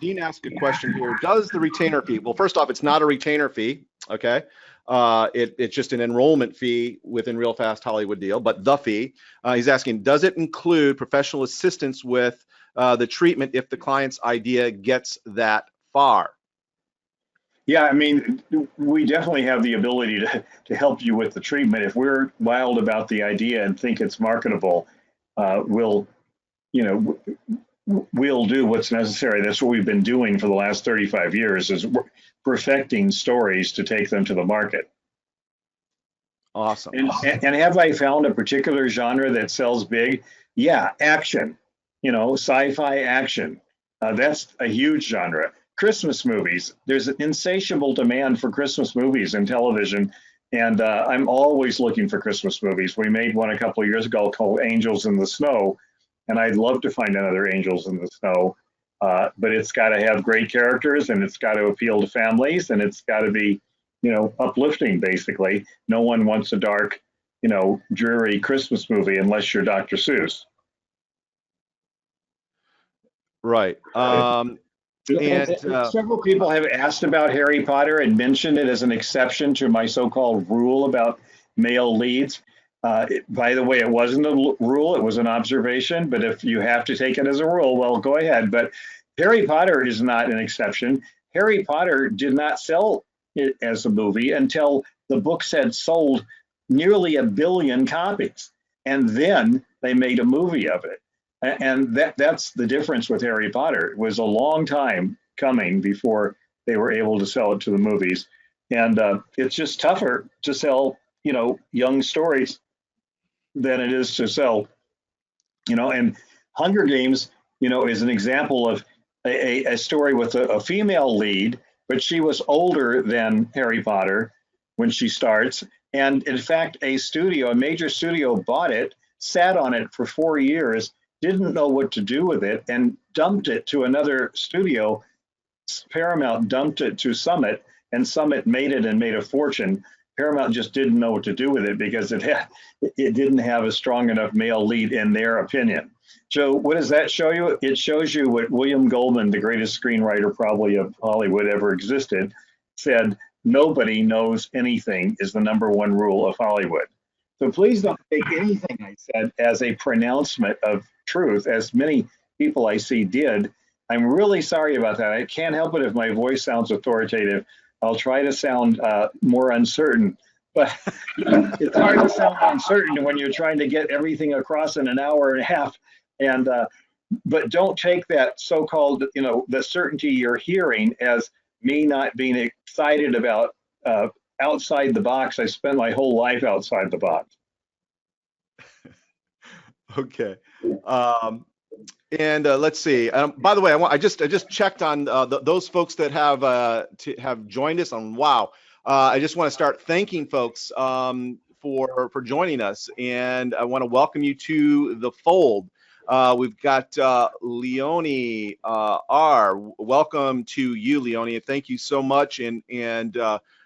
Dean asked a question here. Does the retainer fee, well, first off, it's not a retainer fee, okay? It's just an enrollment fee within Real Fast Hollywood deal, but the fee. He's asking, does it include professional assistance with the treatment if the client's idea gets that far? Yeah, I mean, we definitely have the ability to help you with the treatment. If we're wild about the idea and think it's marketable, we'll, you know, we'll do what's necessary. That's what we've been doing for the last 35 years, is perfecting stories to take them to the market. Awesome. And have I found a particular genre that sells big? Yeah, action, you know, sci-fi action. That's a huge genre. Christmas movies. There's an insatiable demand for Christmas movies in television, and I'm always looking for Christmas movies. We made one a couple of years ago called Angels in the Snow, and I'd love to find another Angels in the Snow, but it's got to have great characters, and it's got to appeal to families, and it's got to be, you know, uplifting, basically. No one wants a dark, you know, dreary Christmas movie unless you're Dr. Seuss. Right. And several people have asked about Harry Potter and mentioned it as an exception to my so-called rule about male leads. By the way, it wasn't a rule, it was an observation, but if you have to take it as a rule, well, go ahead. But Harry Potter is not an exception. Harry Potter did not sell it as a movie until the books had sold nearly 1 billion copies. And then they made a movie of it. And that's the difference with Harry Potter. It was a long time coming before they were able to sell it to the movies. And it's just tougher to sell, you know, young stories than it is to sell, you know, and Hunger Games, you know, is an example of a story with a female lead, but she was older than Harry Potter when she starts. And in fact, a major studio bought it, sat on it for 4 years, didn't know what to do with it, and dumped it to another studio. Paramount dumped it to Summit, and Summit made it and made a fortune. Paramount just didn't know what to do with it because it didn't have a strong enough male lead in their opinion. So what does that show you? It shows you what William Goldman, the greatest screenwriter probably of Hollywood ever existed, said: nobody knows anything is the #1 rule of Hollywood. So please don't take anything I said as a pronouncement of truth, as many people I see did. I'm really sorry about that. I can't help it if my voice sounds authoritative. I'll try to sound more uncertain, but it's hard to sound uncertain when you're trying to get everything across in an hour and a half. And but don't take that so-called, you know, the certainty you're hearing as me not being excited about outside the box. I spent my whole life outside the box. Okay. And let's see. By the way, I just checked on those folks that have joined us. On wow, I just want to start thanking folks for joining us, and I want to welcome you to the fold. We've got Leonie R. Welcome to you, Leonie. Thank you so much, and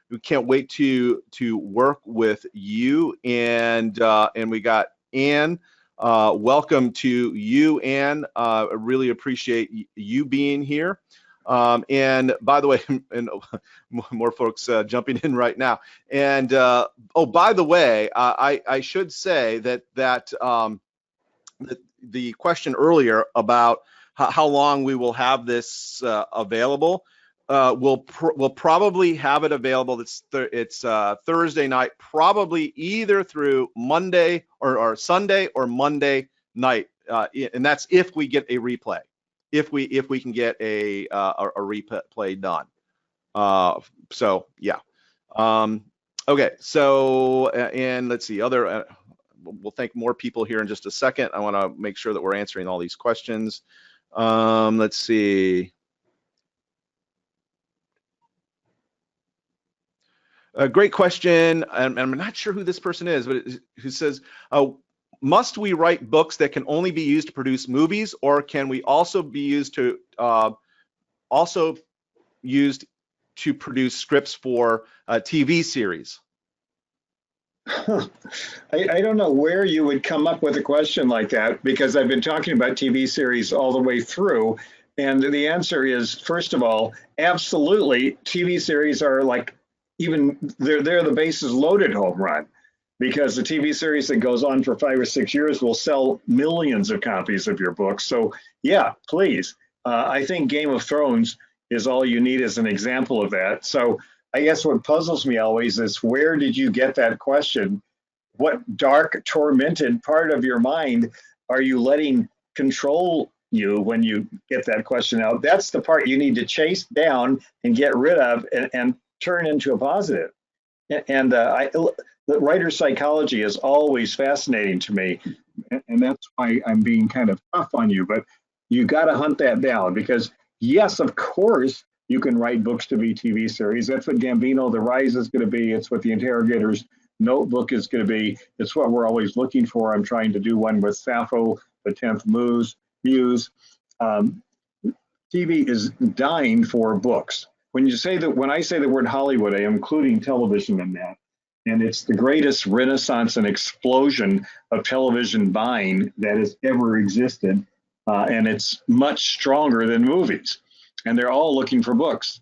we can't wait to work with you. And we got Anne. Welcome to you, Anne. I really appreciate you being here. And by the way, and more folks jumping in right now. And oh, by the way, I should say that the question earlier about how long we will have this available. We'll probably have it available. It's Thursday night, probably either through Monday or Sunday or Monday night, and that's if we get a replay. If we can get a replay done. So yeah. Okay. So and let's see other. We'll thank more people here in just a second. I want to make sure that we're answering all these questions. Let's see. A great question, and I'm not sure who this person is, but who says, must we write books that can only be used to produce movies, or can we also be used to produce scripts for TV series? I don't know where you would come up with a question like that, because I've been talking about TV series all the way through, and the answer is, first of all, absolutely, TV series are like even they're the bases loaded home run, because the TV series that goes on for 5 or 6 years will sell millions of copies of your book. So yeah, please. I think Game of Thrones is all you need as an example of that. So I guess what puzzles me always is, where did you get that question? What dark, tormented part of your mind are you letting control you when you get that question out? That's the part you need to chase down and get rid of, and turn into a positive. And the writer's psychology is always fascinating to me. And that's why I'm being kind of tough on you. But you got to hunt that down, because, yes, of course, you can write books to be TV series. That's what Gambino The Rise is going to be. It's what The Interrogator's Notebook is going to be. It's what we're always looking for. I'm trying to do one with Sappho, The 10th Muse. TV is dying for books. When I say the word Hollywood, I am including television in that. And it's the greatest renaissance and explosion of television buying that has ever existed. And it's much stronger than movies. And they're all looking for books.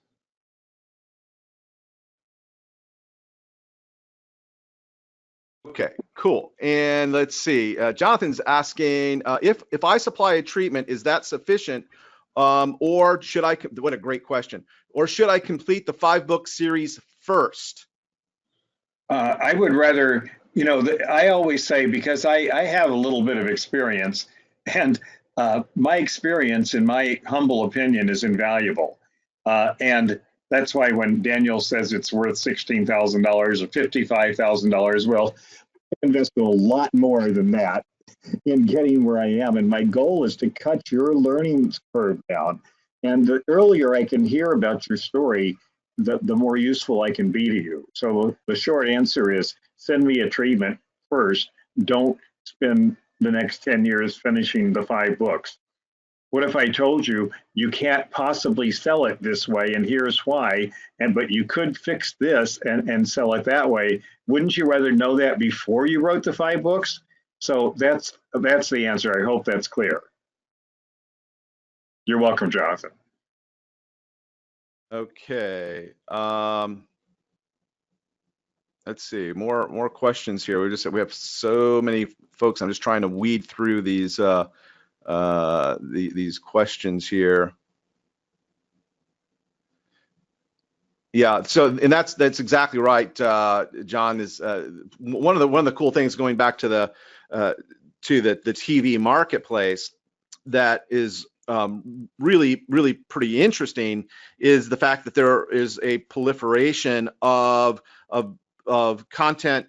Okay, cool. And let's see. Jonathan's asking, if I supply a treatment, is that sufficient? Or should I, what a great question. Or should I complete the 5-book series first? I would rather, I always say, because I have a little bit of experience, and my experience, in my humble opinion, is invaluable. And that's why when Daniel says it's worth $16,000 or $55,000, well, I invested a lot more than that in getting where I am. And my goal is to cut your learning curve down. And the earlier I can hear about your story, the more useful I can be to you. So the short answer is, send me a treatment first. Don't spend the next 10 years finishing the 5 books. What if I told you, you can't possibly sell it this way, and here's why, but you could fix this and sell it that way? Wouldn't you rather know that before you wrote the 5 books? So that's the answer. I hope that's clear. You're welcome, Jonathan. Okay. Let's see, more questions here. We have so many folks. I'm just trying to weed through these questions here. Yeah, so, and that's exactly right. John, is one of the cool things, going back to the TV marketplace, that is really pretty interesting, is the fact that there is a proliferation of content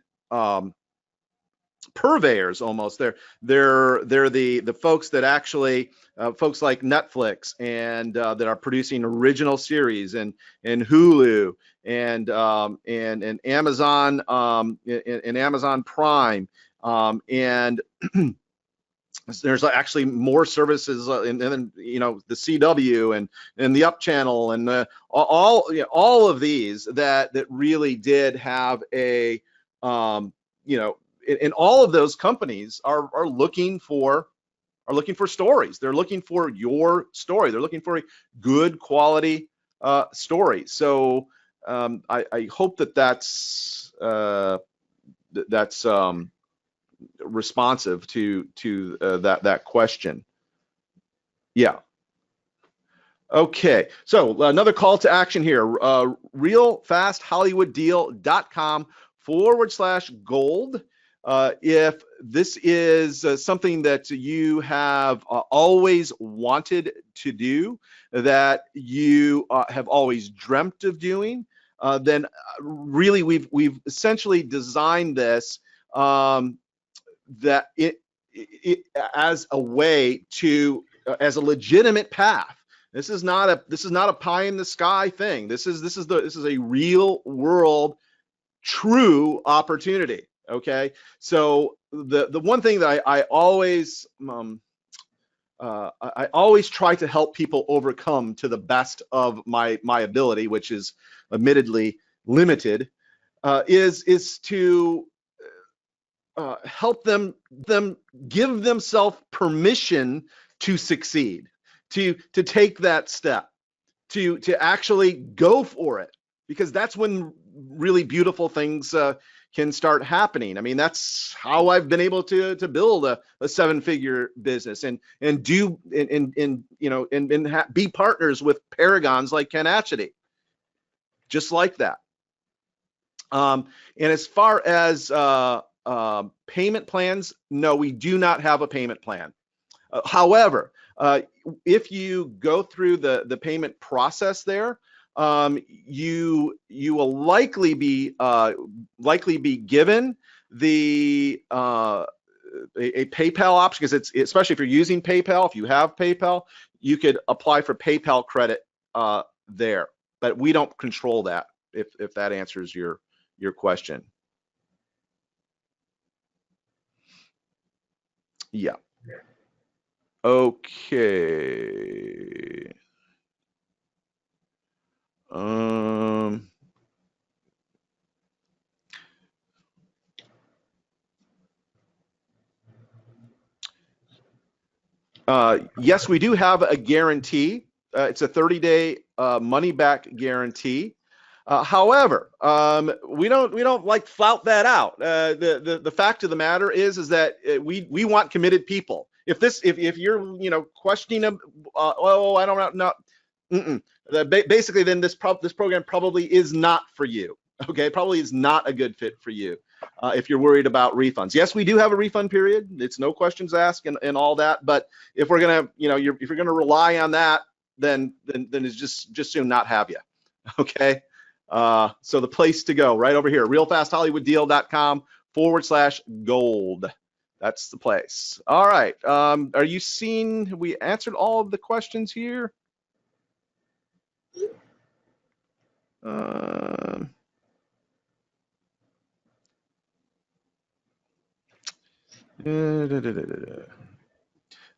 purveyors. Almost, they're the folks that actually folks like Netflix, and that are producing original series, and Hulu, and Amazon, and Amazon Prime, and there's actually more services, and then the CW and the Up Channel, and all of these that really did have a and all of those companies are looking for stories. They're looking for your story. They're looking for a good quality story. So I hope that's responsive to that question. Yeah. Okay. So another call to action here. realfasthollywooddeal.com/gold. If this is something that you have always wanted to do, that you have always dreamt of doing, then really we've essentially designed this that it as a way to as a legitimate path. This is not a pie in the sky thing. This is a real world true opportunity. Okay, so the one thing that I always try to help people overcome to the best of my ability, which is admittedly limited, is to help them give themselves permission to succeed, to take that step, to actually go for it, because that's when really beautiful things can start happening. I mean, that's how I've been able to build a 7-figure business and do and you know and be partners with paragons like Ken Atchity, just like that. And as far as payment plans, no, we do not have a payment plan. However, if you go through the payment process there, you will likely be given the a PayPal option, because it's, especially if you're using PayPal, if you have PayPal, you could apply for PayPal credit there, but we don't control that, if that answers your question. Yeah. Okay. Yes, we do have a guarantee. It's a 30-day money-back guarantee. However, we don't like flout that out. The fact of the matter is that we want committed people. If you're questioning them, oh, I don't know, basically then this program probably is not for you. Okay, probably is not a good fit for you if you're worried about refunds. Yes, we do have a refund period. It's no questions asked and all that. But if we're gonna, if you're gonna rely on that, then it's just soon not have you. Okay. So the place to go right over here, realfasthollywooddeal.com/gold. That's the place. All right. Are you seeing, have we answered all of the questions here?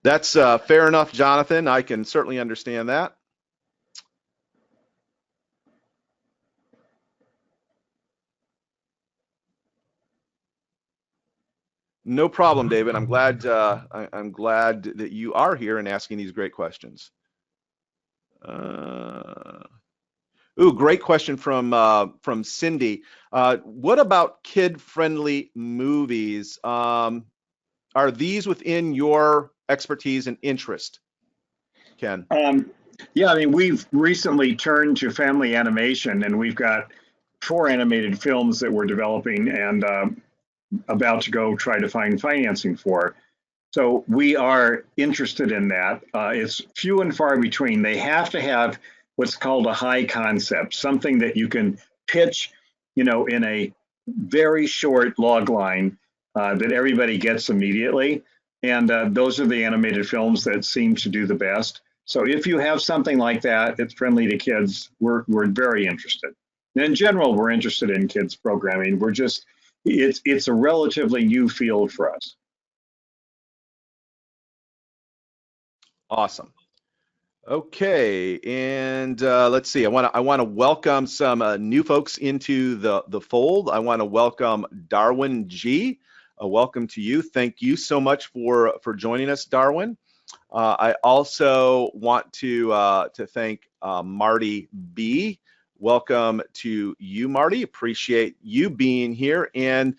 That's fair enough, Jonathan. I can certainly understand that. No problem, David. I'm glad that you are here and asking these great questions. Ooh, great question from Cindy. What about kid-friendly movies? Are these within your expertise and interest, Ken? Yeah, I mean, we've recently turned to family animation, and we've got 4 animated films that we're developing and about to go try to find financing for. So we are interested in that. It's few and far between. They have to have what's called a high concept, something that you can pitch, in a very short log line that everybody gets immediately. And those are the animated films that seem to do the best. So if you have something like that that's friendly to kids, we're very interested. And in general, we're interested in kids programming. It's a relatively new field for us. Awesome. Okay, and let's see. I want to welcome some new folks into the fold. I want to welcome Darwin G. Welcome to you. Thank you so much for joining us, Darwin. I also want to thank Marty B. Welcome to you, Marty. Appreciate you being here, and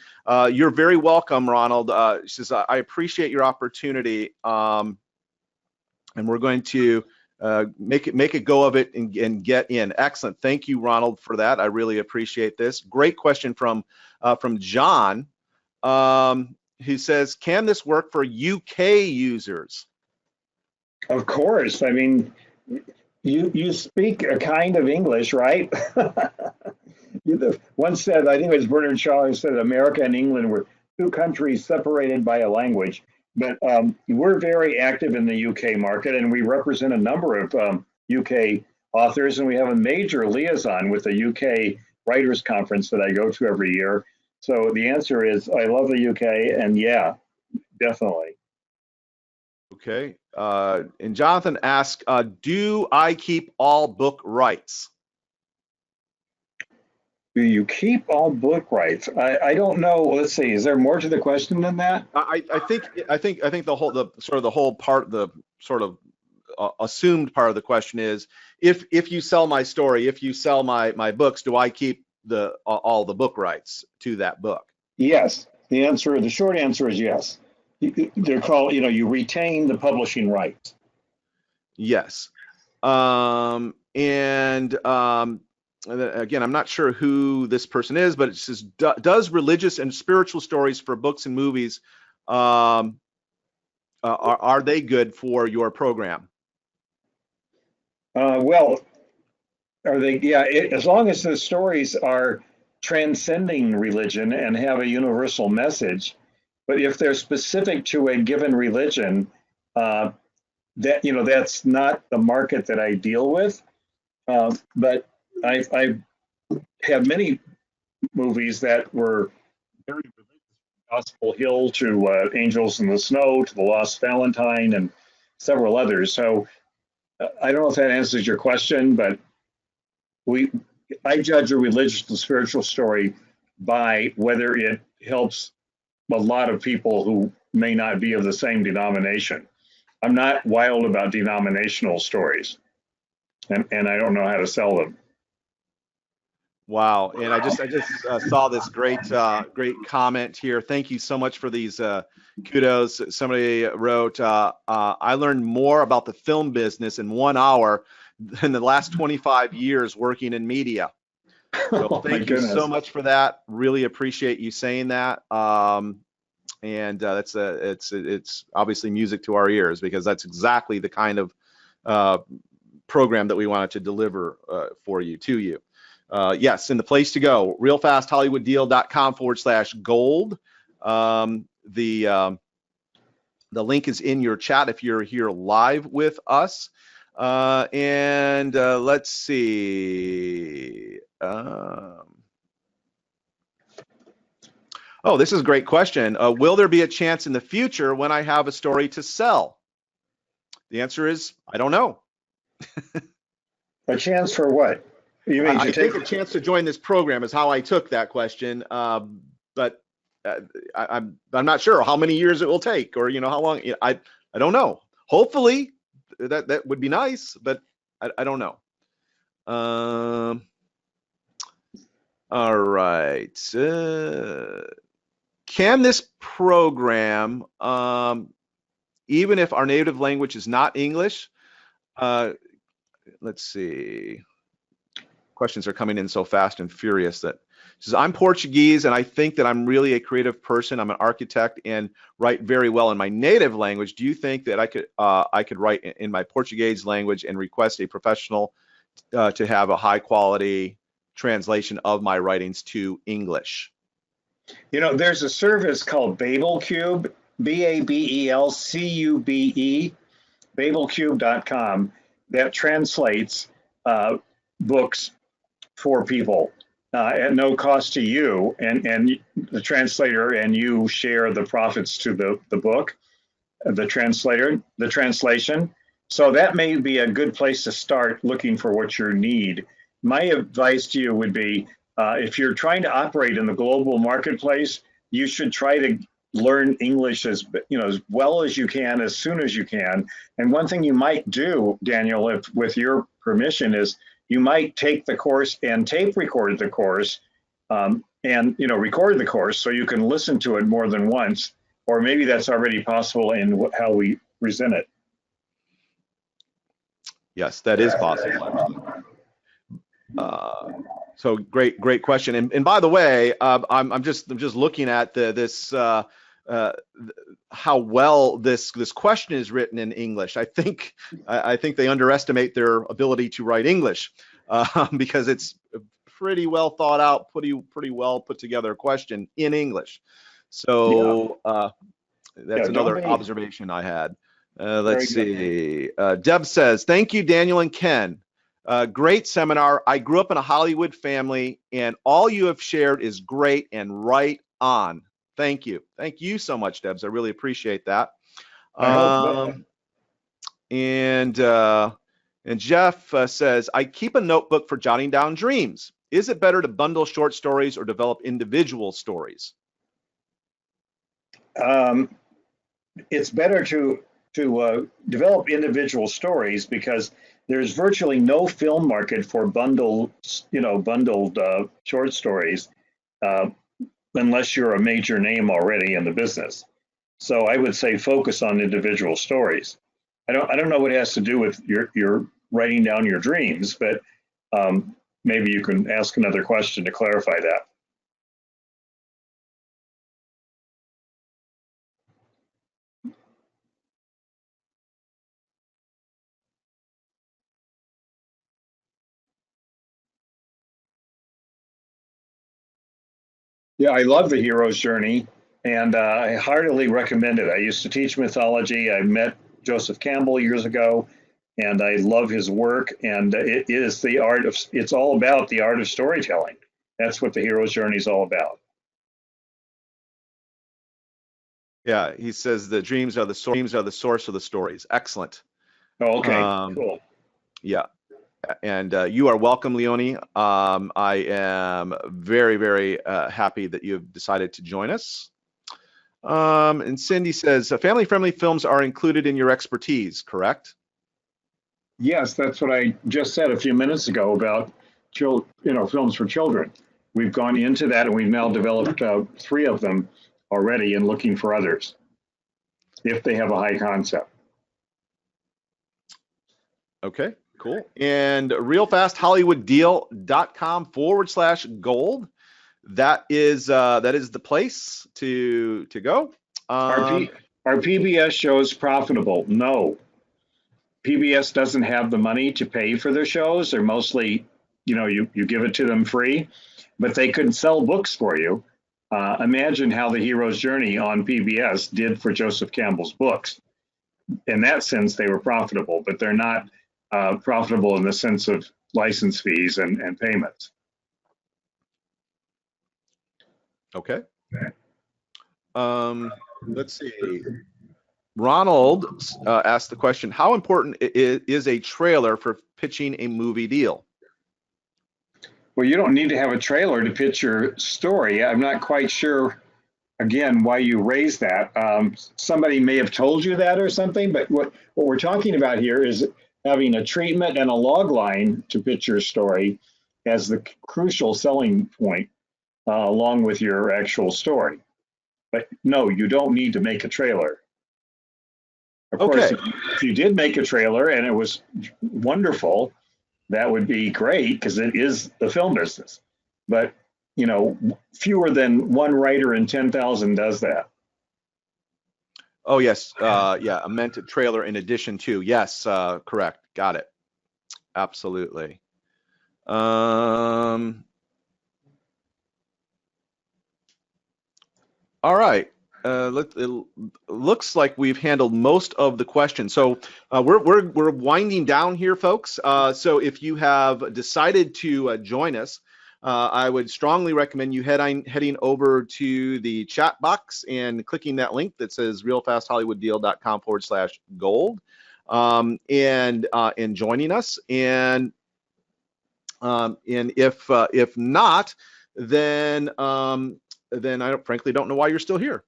you're very welcome, Ronald. She says, I appreciate your opportunity, and we're going to make a go of it and get in. Excellent. Thank you, Ronald, for that. I really appreciate this. Great question from John, who says, can this work for UK users? Of course. I mean, you speak a kind of English, right? Once said, I think it was Bernard Shaw who said America and England were 2 countries separated by a language. But we're very active in the UK market, and we represent a number of UK authors, and we have a major liaison with the UK Writers Conference that I go to every year. So the answer is, I love the UK, and yeah, definitely. Okay. And Jonathan asked, do I keep all book rights? Do you keep all book rights? I don't know. Let's see. Is there more to the question than that? I think the whole part, the sort of assumed part of the question is, if you sell my story, if you sell my books, do I keep all the book rights to that book? Yes. The short answer is yes. They're called, you retain the publishing rights. Yes. Again, I'm not sure who this person is, but it says, does religious and spiritual stories for books and movies, are they good for your program? Well, are they? Yeah, as long as the stories are transcending religion and have a universal message. But if they're specific to a given religion, that's not the market that I deal with. But I have many movies that were very religious, Gospel Hill to Angels in the Snow to The Lost Valentine and several others. So I don't know if that answers your question, but I judge a religious and spiritual story by whether it helps a lot of people who may not be of the same denomination. I'm not wild about denominational stories, and I don't know how to sell them. Wow. And I just saw this great comment here. Thank you so much for these kudos. Somebody wrote, I learned more about the film business in 1 hour than the last 25 years working in media. So thank you so much for that. Really appreciate you saying that. And it's obviously music to our ears, because that's exactly the kind of program that we wanted to deliver for you, to you. Yes, and the place to go, realfasthollywooddeal.com/gold. The link is in your chat if you're here live with us. Let's see. Oh, this is a great question. Will there be a chance in the future when I have a story to sell? The answer is, I don't know. A chance for what? You mean I think a chance to join this program is how I took that question. But I'm not sure how many years it will take, or how long. I don't know. Hopefully, that would be nice, but I don't know. All right. Can this program, even if our native language is not English, let's see. Questions are coming in so fast and furious that says, I'm Portuguese and I think that I'm really a creative person. I'm an architect and write very well in my native language. Do you think that I could write in my Portuguese language and request a professional to have a high quality translation of my writings to English? There's a service called BabelCube, BABELCUBE, babelcube.com, that translates books for people at no cost to you, and the translator and you share the profits to the book, the translation. So that may be a good place to start looking for what you need. My advice to you would be, if you're trying to operate in the global marketplace, you should try to learn English as well as you can, as soon as you can. And one thing you might do, Daniel, if with your permission, is you might take the course and tape record the course, and record the course so you can listen to it more than once, or maybe that's already possible in how we present it. Yes, that is possible. So great question. And by the way, I'm just looking at this how well this question is written in English. I think they underestimate their ability to write English, because it's a pretty well thought out, pretty well put together question in English. So that's another observation I had. Let's see. Deb says, thank you, Daniel and Ken. Great seminar. I grew up in a Hollywood family, and all you have shared is great and right on. Thank you. Thank you so much, Debs. I really appreciate that. And Jeff says, I keep a notebook for jotting down dreams. Is it better to bundle short stories or develop individual stories? It's better to develop individual stories, because there's virtually no film market for bundled short stories uh, unless you're a major name already in the business. So I would say focus on individual stories. I don't know what it has to do with your writing down your dreams, but maybe you can ask another question to clarify that. Yeah, I love the hero's journey, and I heartily recommend it. I used to teach mythology. I met Joseph Campbell years ago, and I love his work. And it is the art of. It's all about the art of storytelling. That's what the hero's journey is all about. Yeah, he says the dreams are the source of the stories. Excellent. Oh, okay, cool. Yeah. And you are welcome, Leonie. I am very, very happy that you have decided to join us. And Cindy says, family-friendly films are included in your expertise, correct? Yes, that's what I just said a few minutes ago about films for children. We've gone into that, and we've now developed 3 of them already, and looking for others if they have a high concept. Okay. Cool. And realfasthollywooddeal.com/gold. That is the place to go. Are PBS shows profitable? No. PBS doesn't have the money to pay for their shows. They're mostly, you give it to them free, but they could sell books for you. Imagine how the hero's journey on PBS did for Joseph Campbell's books. In that sense, they were profitable, but they're not profitable in the sense of license fees and payments. Okay. Let's see. Ronald asked the question, how important is a trailer for pitching a movie deal? Well, you don't need to have a trailer to pitch your story. I'm not quite sure, again, why you raised that. Somebody may have told you that or something, but what we're talking about here is having a treatment and a log line to pitch your story as the crucial selling point along with your actual story. But no, you don't need to make a trailer. Of course, if you did make a trailer and it was wonderful, that would be great because it is the film business. But, fewer than one writer in 10,000 does that. Oh, yes. Yeah, I meant a trailer in addition to. Yes, correct. Got it. Absolutely. All right. It looks like we've handled most of the questions. So we're winding down here, folks. So if you have decided to join us, I would strongly recommend you heading over to the chat box and clicking that link that says realfasthollywooddeal.com/gold and joining us. And if not, then I frankly don't know why you're still here.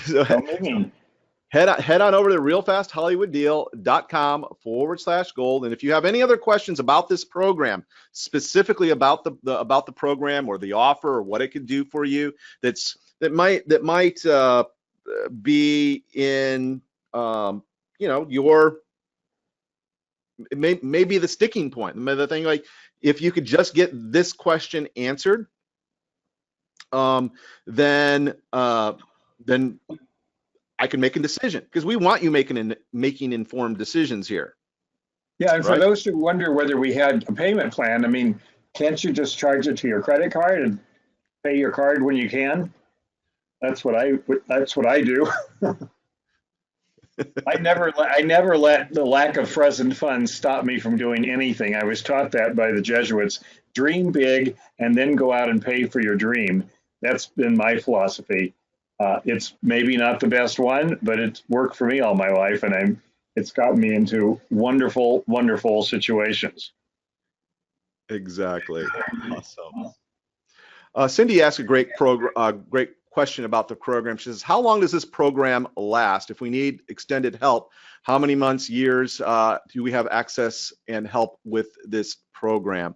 so head on over to realfasthollywooddeal.com/gold. And if you have any other questions about this program, specifically about the program or the offer or what it could do for you, that might be in your maybe the sticking point, the thing, like if you could just get this question answered, then I can make a decision, because we want you making informed decisions here. Yeah, and for those who wonder whether we had a payment plan, I mean, can't you just charge it to your credit card and pay your card when you can? That's what I do. I never let the lack of present funds stop me from doing anything. I was taught that by the Jesuits. Dream big and then go out and pay for your dream. That's been my philosophy. It's maybe not the best one, but it's worked for me all my life, and it's gotten me into wonderful, wonderful situations. Exactly. Awesome. Cindy asked a great question about the program. She says, how long does this program last? If we need extended help, how many months, years do we have access and help with this program?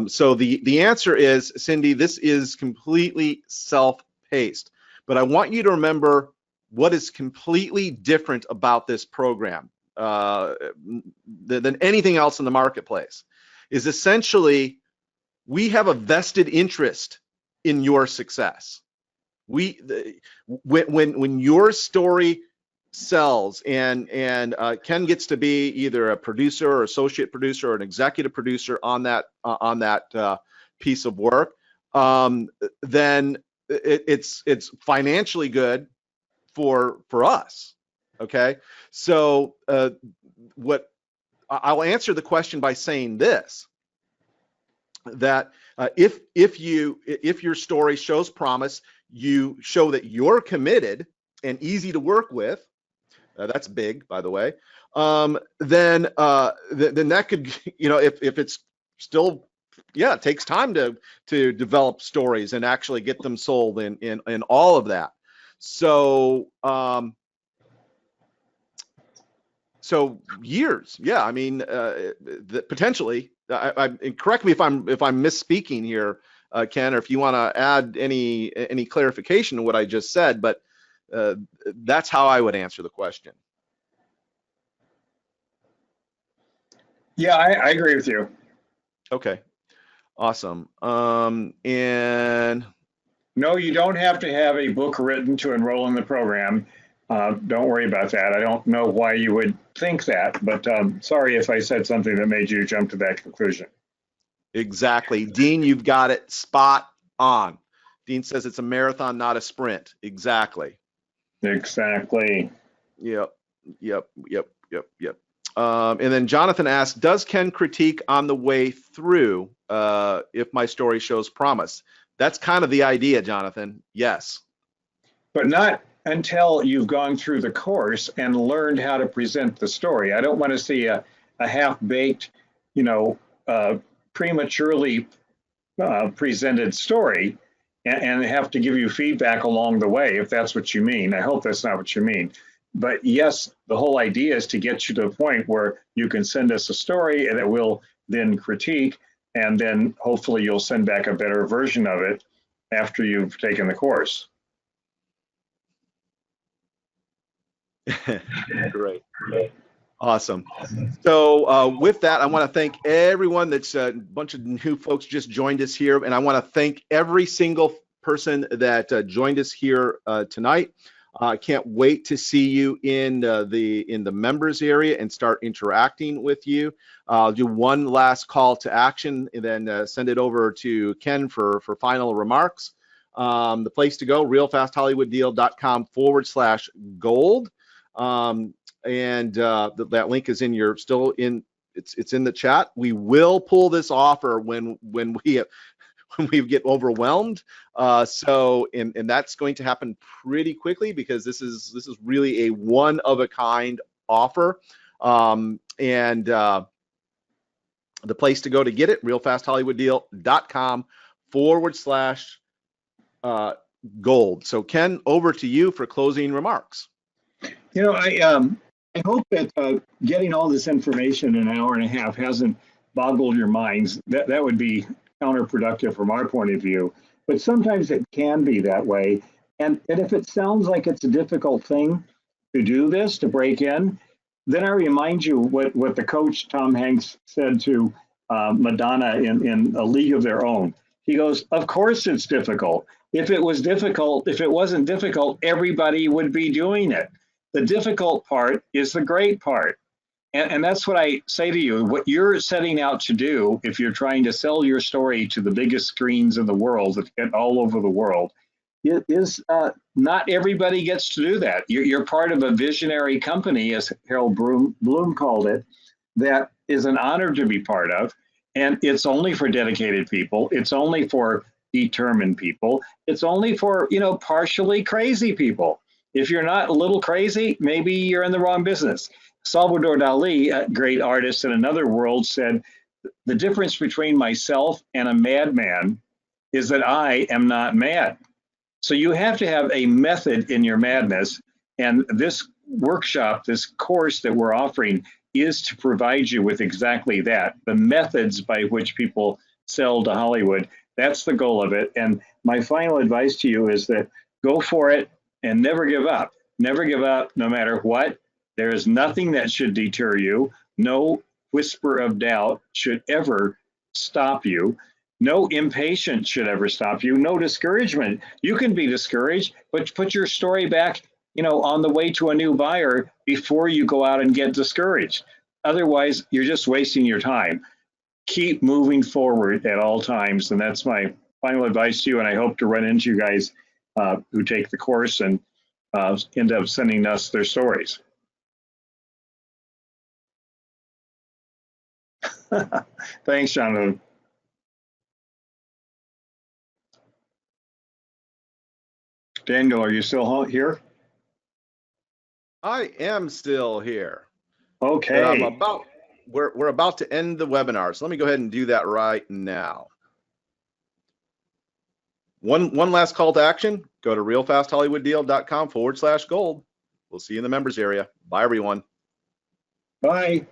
So the answer is, Cindy, this is completely self-paced. But I want you to remember what is completely different about this program than anything else in the marketplace is essentially we have a vested interest in your success. When your story sells and Ken gets to be either a producer or associate producer or an executive producer on that piece of work, then it's financially good for us. Okay, so what I'll answer the question by saying this, that if your story shows promise, you show that you're committed and easy to work with, that's big, by the way, then that could, if it's still, it takes time to develop stories and actually get them sold in all of that. So years, I mean, potentially. Correct me if I'm misspeaking here, Ken, or if you want to add any clarification to what I just said, but that's how I would answer the question. Yeah, I agree with you. Okay, awesome. And no, you don't have to have a book written to enroll in the program. Don't worry about that. I don't know why you would think that, but sorry if I said something that made you jump to that conclusion. Exactly. Dean, you've got it spot on. Dean says it's a marathon, not a sprint. Exactly. Exactly. Yep. And then Jonathan asks, does Ken critique on the way through if my story shows promise? That's kind of the idea, Jonathan. Yes. But not until you've gone through the course and learned how to present the story. I don't want to see a half-baked, prematurely presented story and have to give you feedback along the way, if that's what you mean. I hope that's not what you mean. But yes, the whole idea is to get you to a point where you can send us a story and it will then critique, and then hopefully you'll send back a better version of it after you've taken the course. Great. Awesome. So with that, I want to thank everyone. That's a bunch of new folks just joined us here, and I want to thank every single person that joined us here tonight. I can't wait to see you in the members area and start interacting with you. I'll do one last call to action and then send it over to Ken for final remarks. The place to go, realfasthollywooddeal.com/gold. And that link is it's in the chat. We will pull this offer when we get overwhelmed. And that's going to happen pretty quickly because this is really a one of a kind offer. And the place to go to get it, realfasthollywooddeal.com/gold. So Ken, over to you for closing remarks. I hope that getting all this information in an hour and a half hasn't boggled your minds. That would be counterproductive from our point of view. But sometimes it can be that way. And if it sounds like it's a difficult thing to do this, to break in, then I remind you what the coach, Tom Hanks, said to Madonna in A League of Their Own. He goes, of course it's difficult. If it wasn't difficult, everybody would be doing it. The difficult part is the great part. And that's what I say to you. What you're setting out to do, if you're trying to sell your story to the biggest screens in the world, all over the world, is not everybody gets to do that. You're part of a visionary company, as Harold Bloom called it, that is an honor to be part of. And it's only for dedicated people. It's only for determined people. It's only for, partially crazy people. If you're not a little crazy, maybe you're in the wrong business. Salvador Dali, a great artist in another world, said, the difference between myself and a madman is that I am not mad. So you have to have a method in your madness. And this workshop, this course that we're offering, is to provide you with exactly that, the methods by which people sell to Hollywood. That's the goal of it. And my final advice to you is that go for it and never give up. Never give up, no matter what. There is nothing that should deter you. No whisper of doubt should ever stop you. No impatience should ever stop you. No discouragement. You can be discouraged, but put your story back, on the way to a new buyer before you go out and get discouraged. Otherwise, you're just wasting your time. Keep moving forward at all times. And that's my final advice to you. And I hope to run into you guys who take the course and end up sending us their stories. Thanks, Jonathan. Daniel, are you still here? I am still here. Okay. We're about to end the webinar, so let me go ahead and do that right now. One last call to action. Go to realfasthollywooddeal.com/gold. We'll see you in the members area. Bye, everyone. Bye.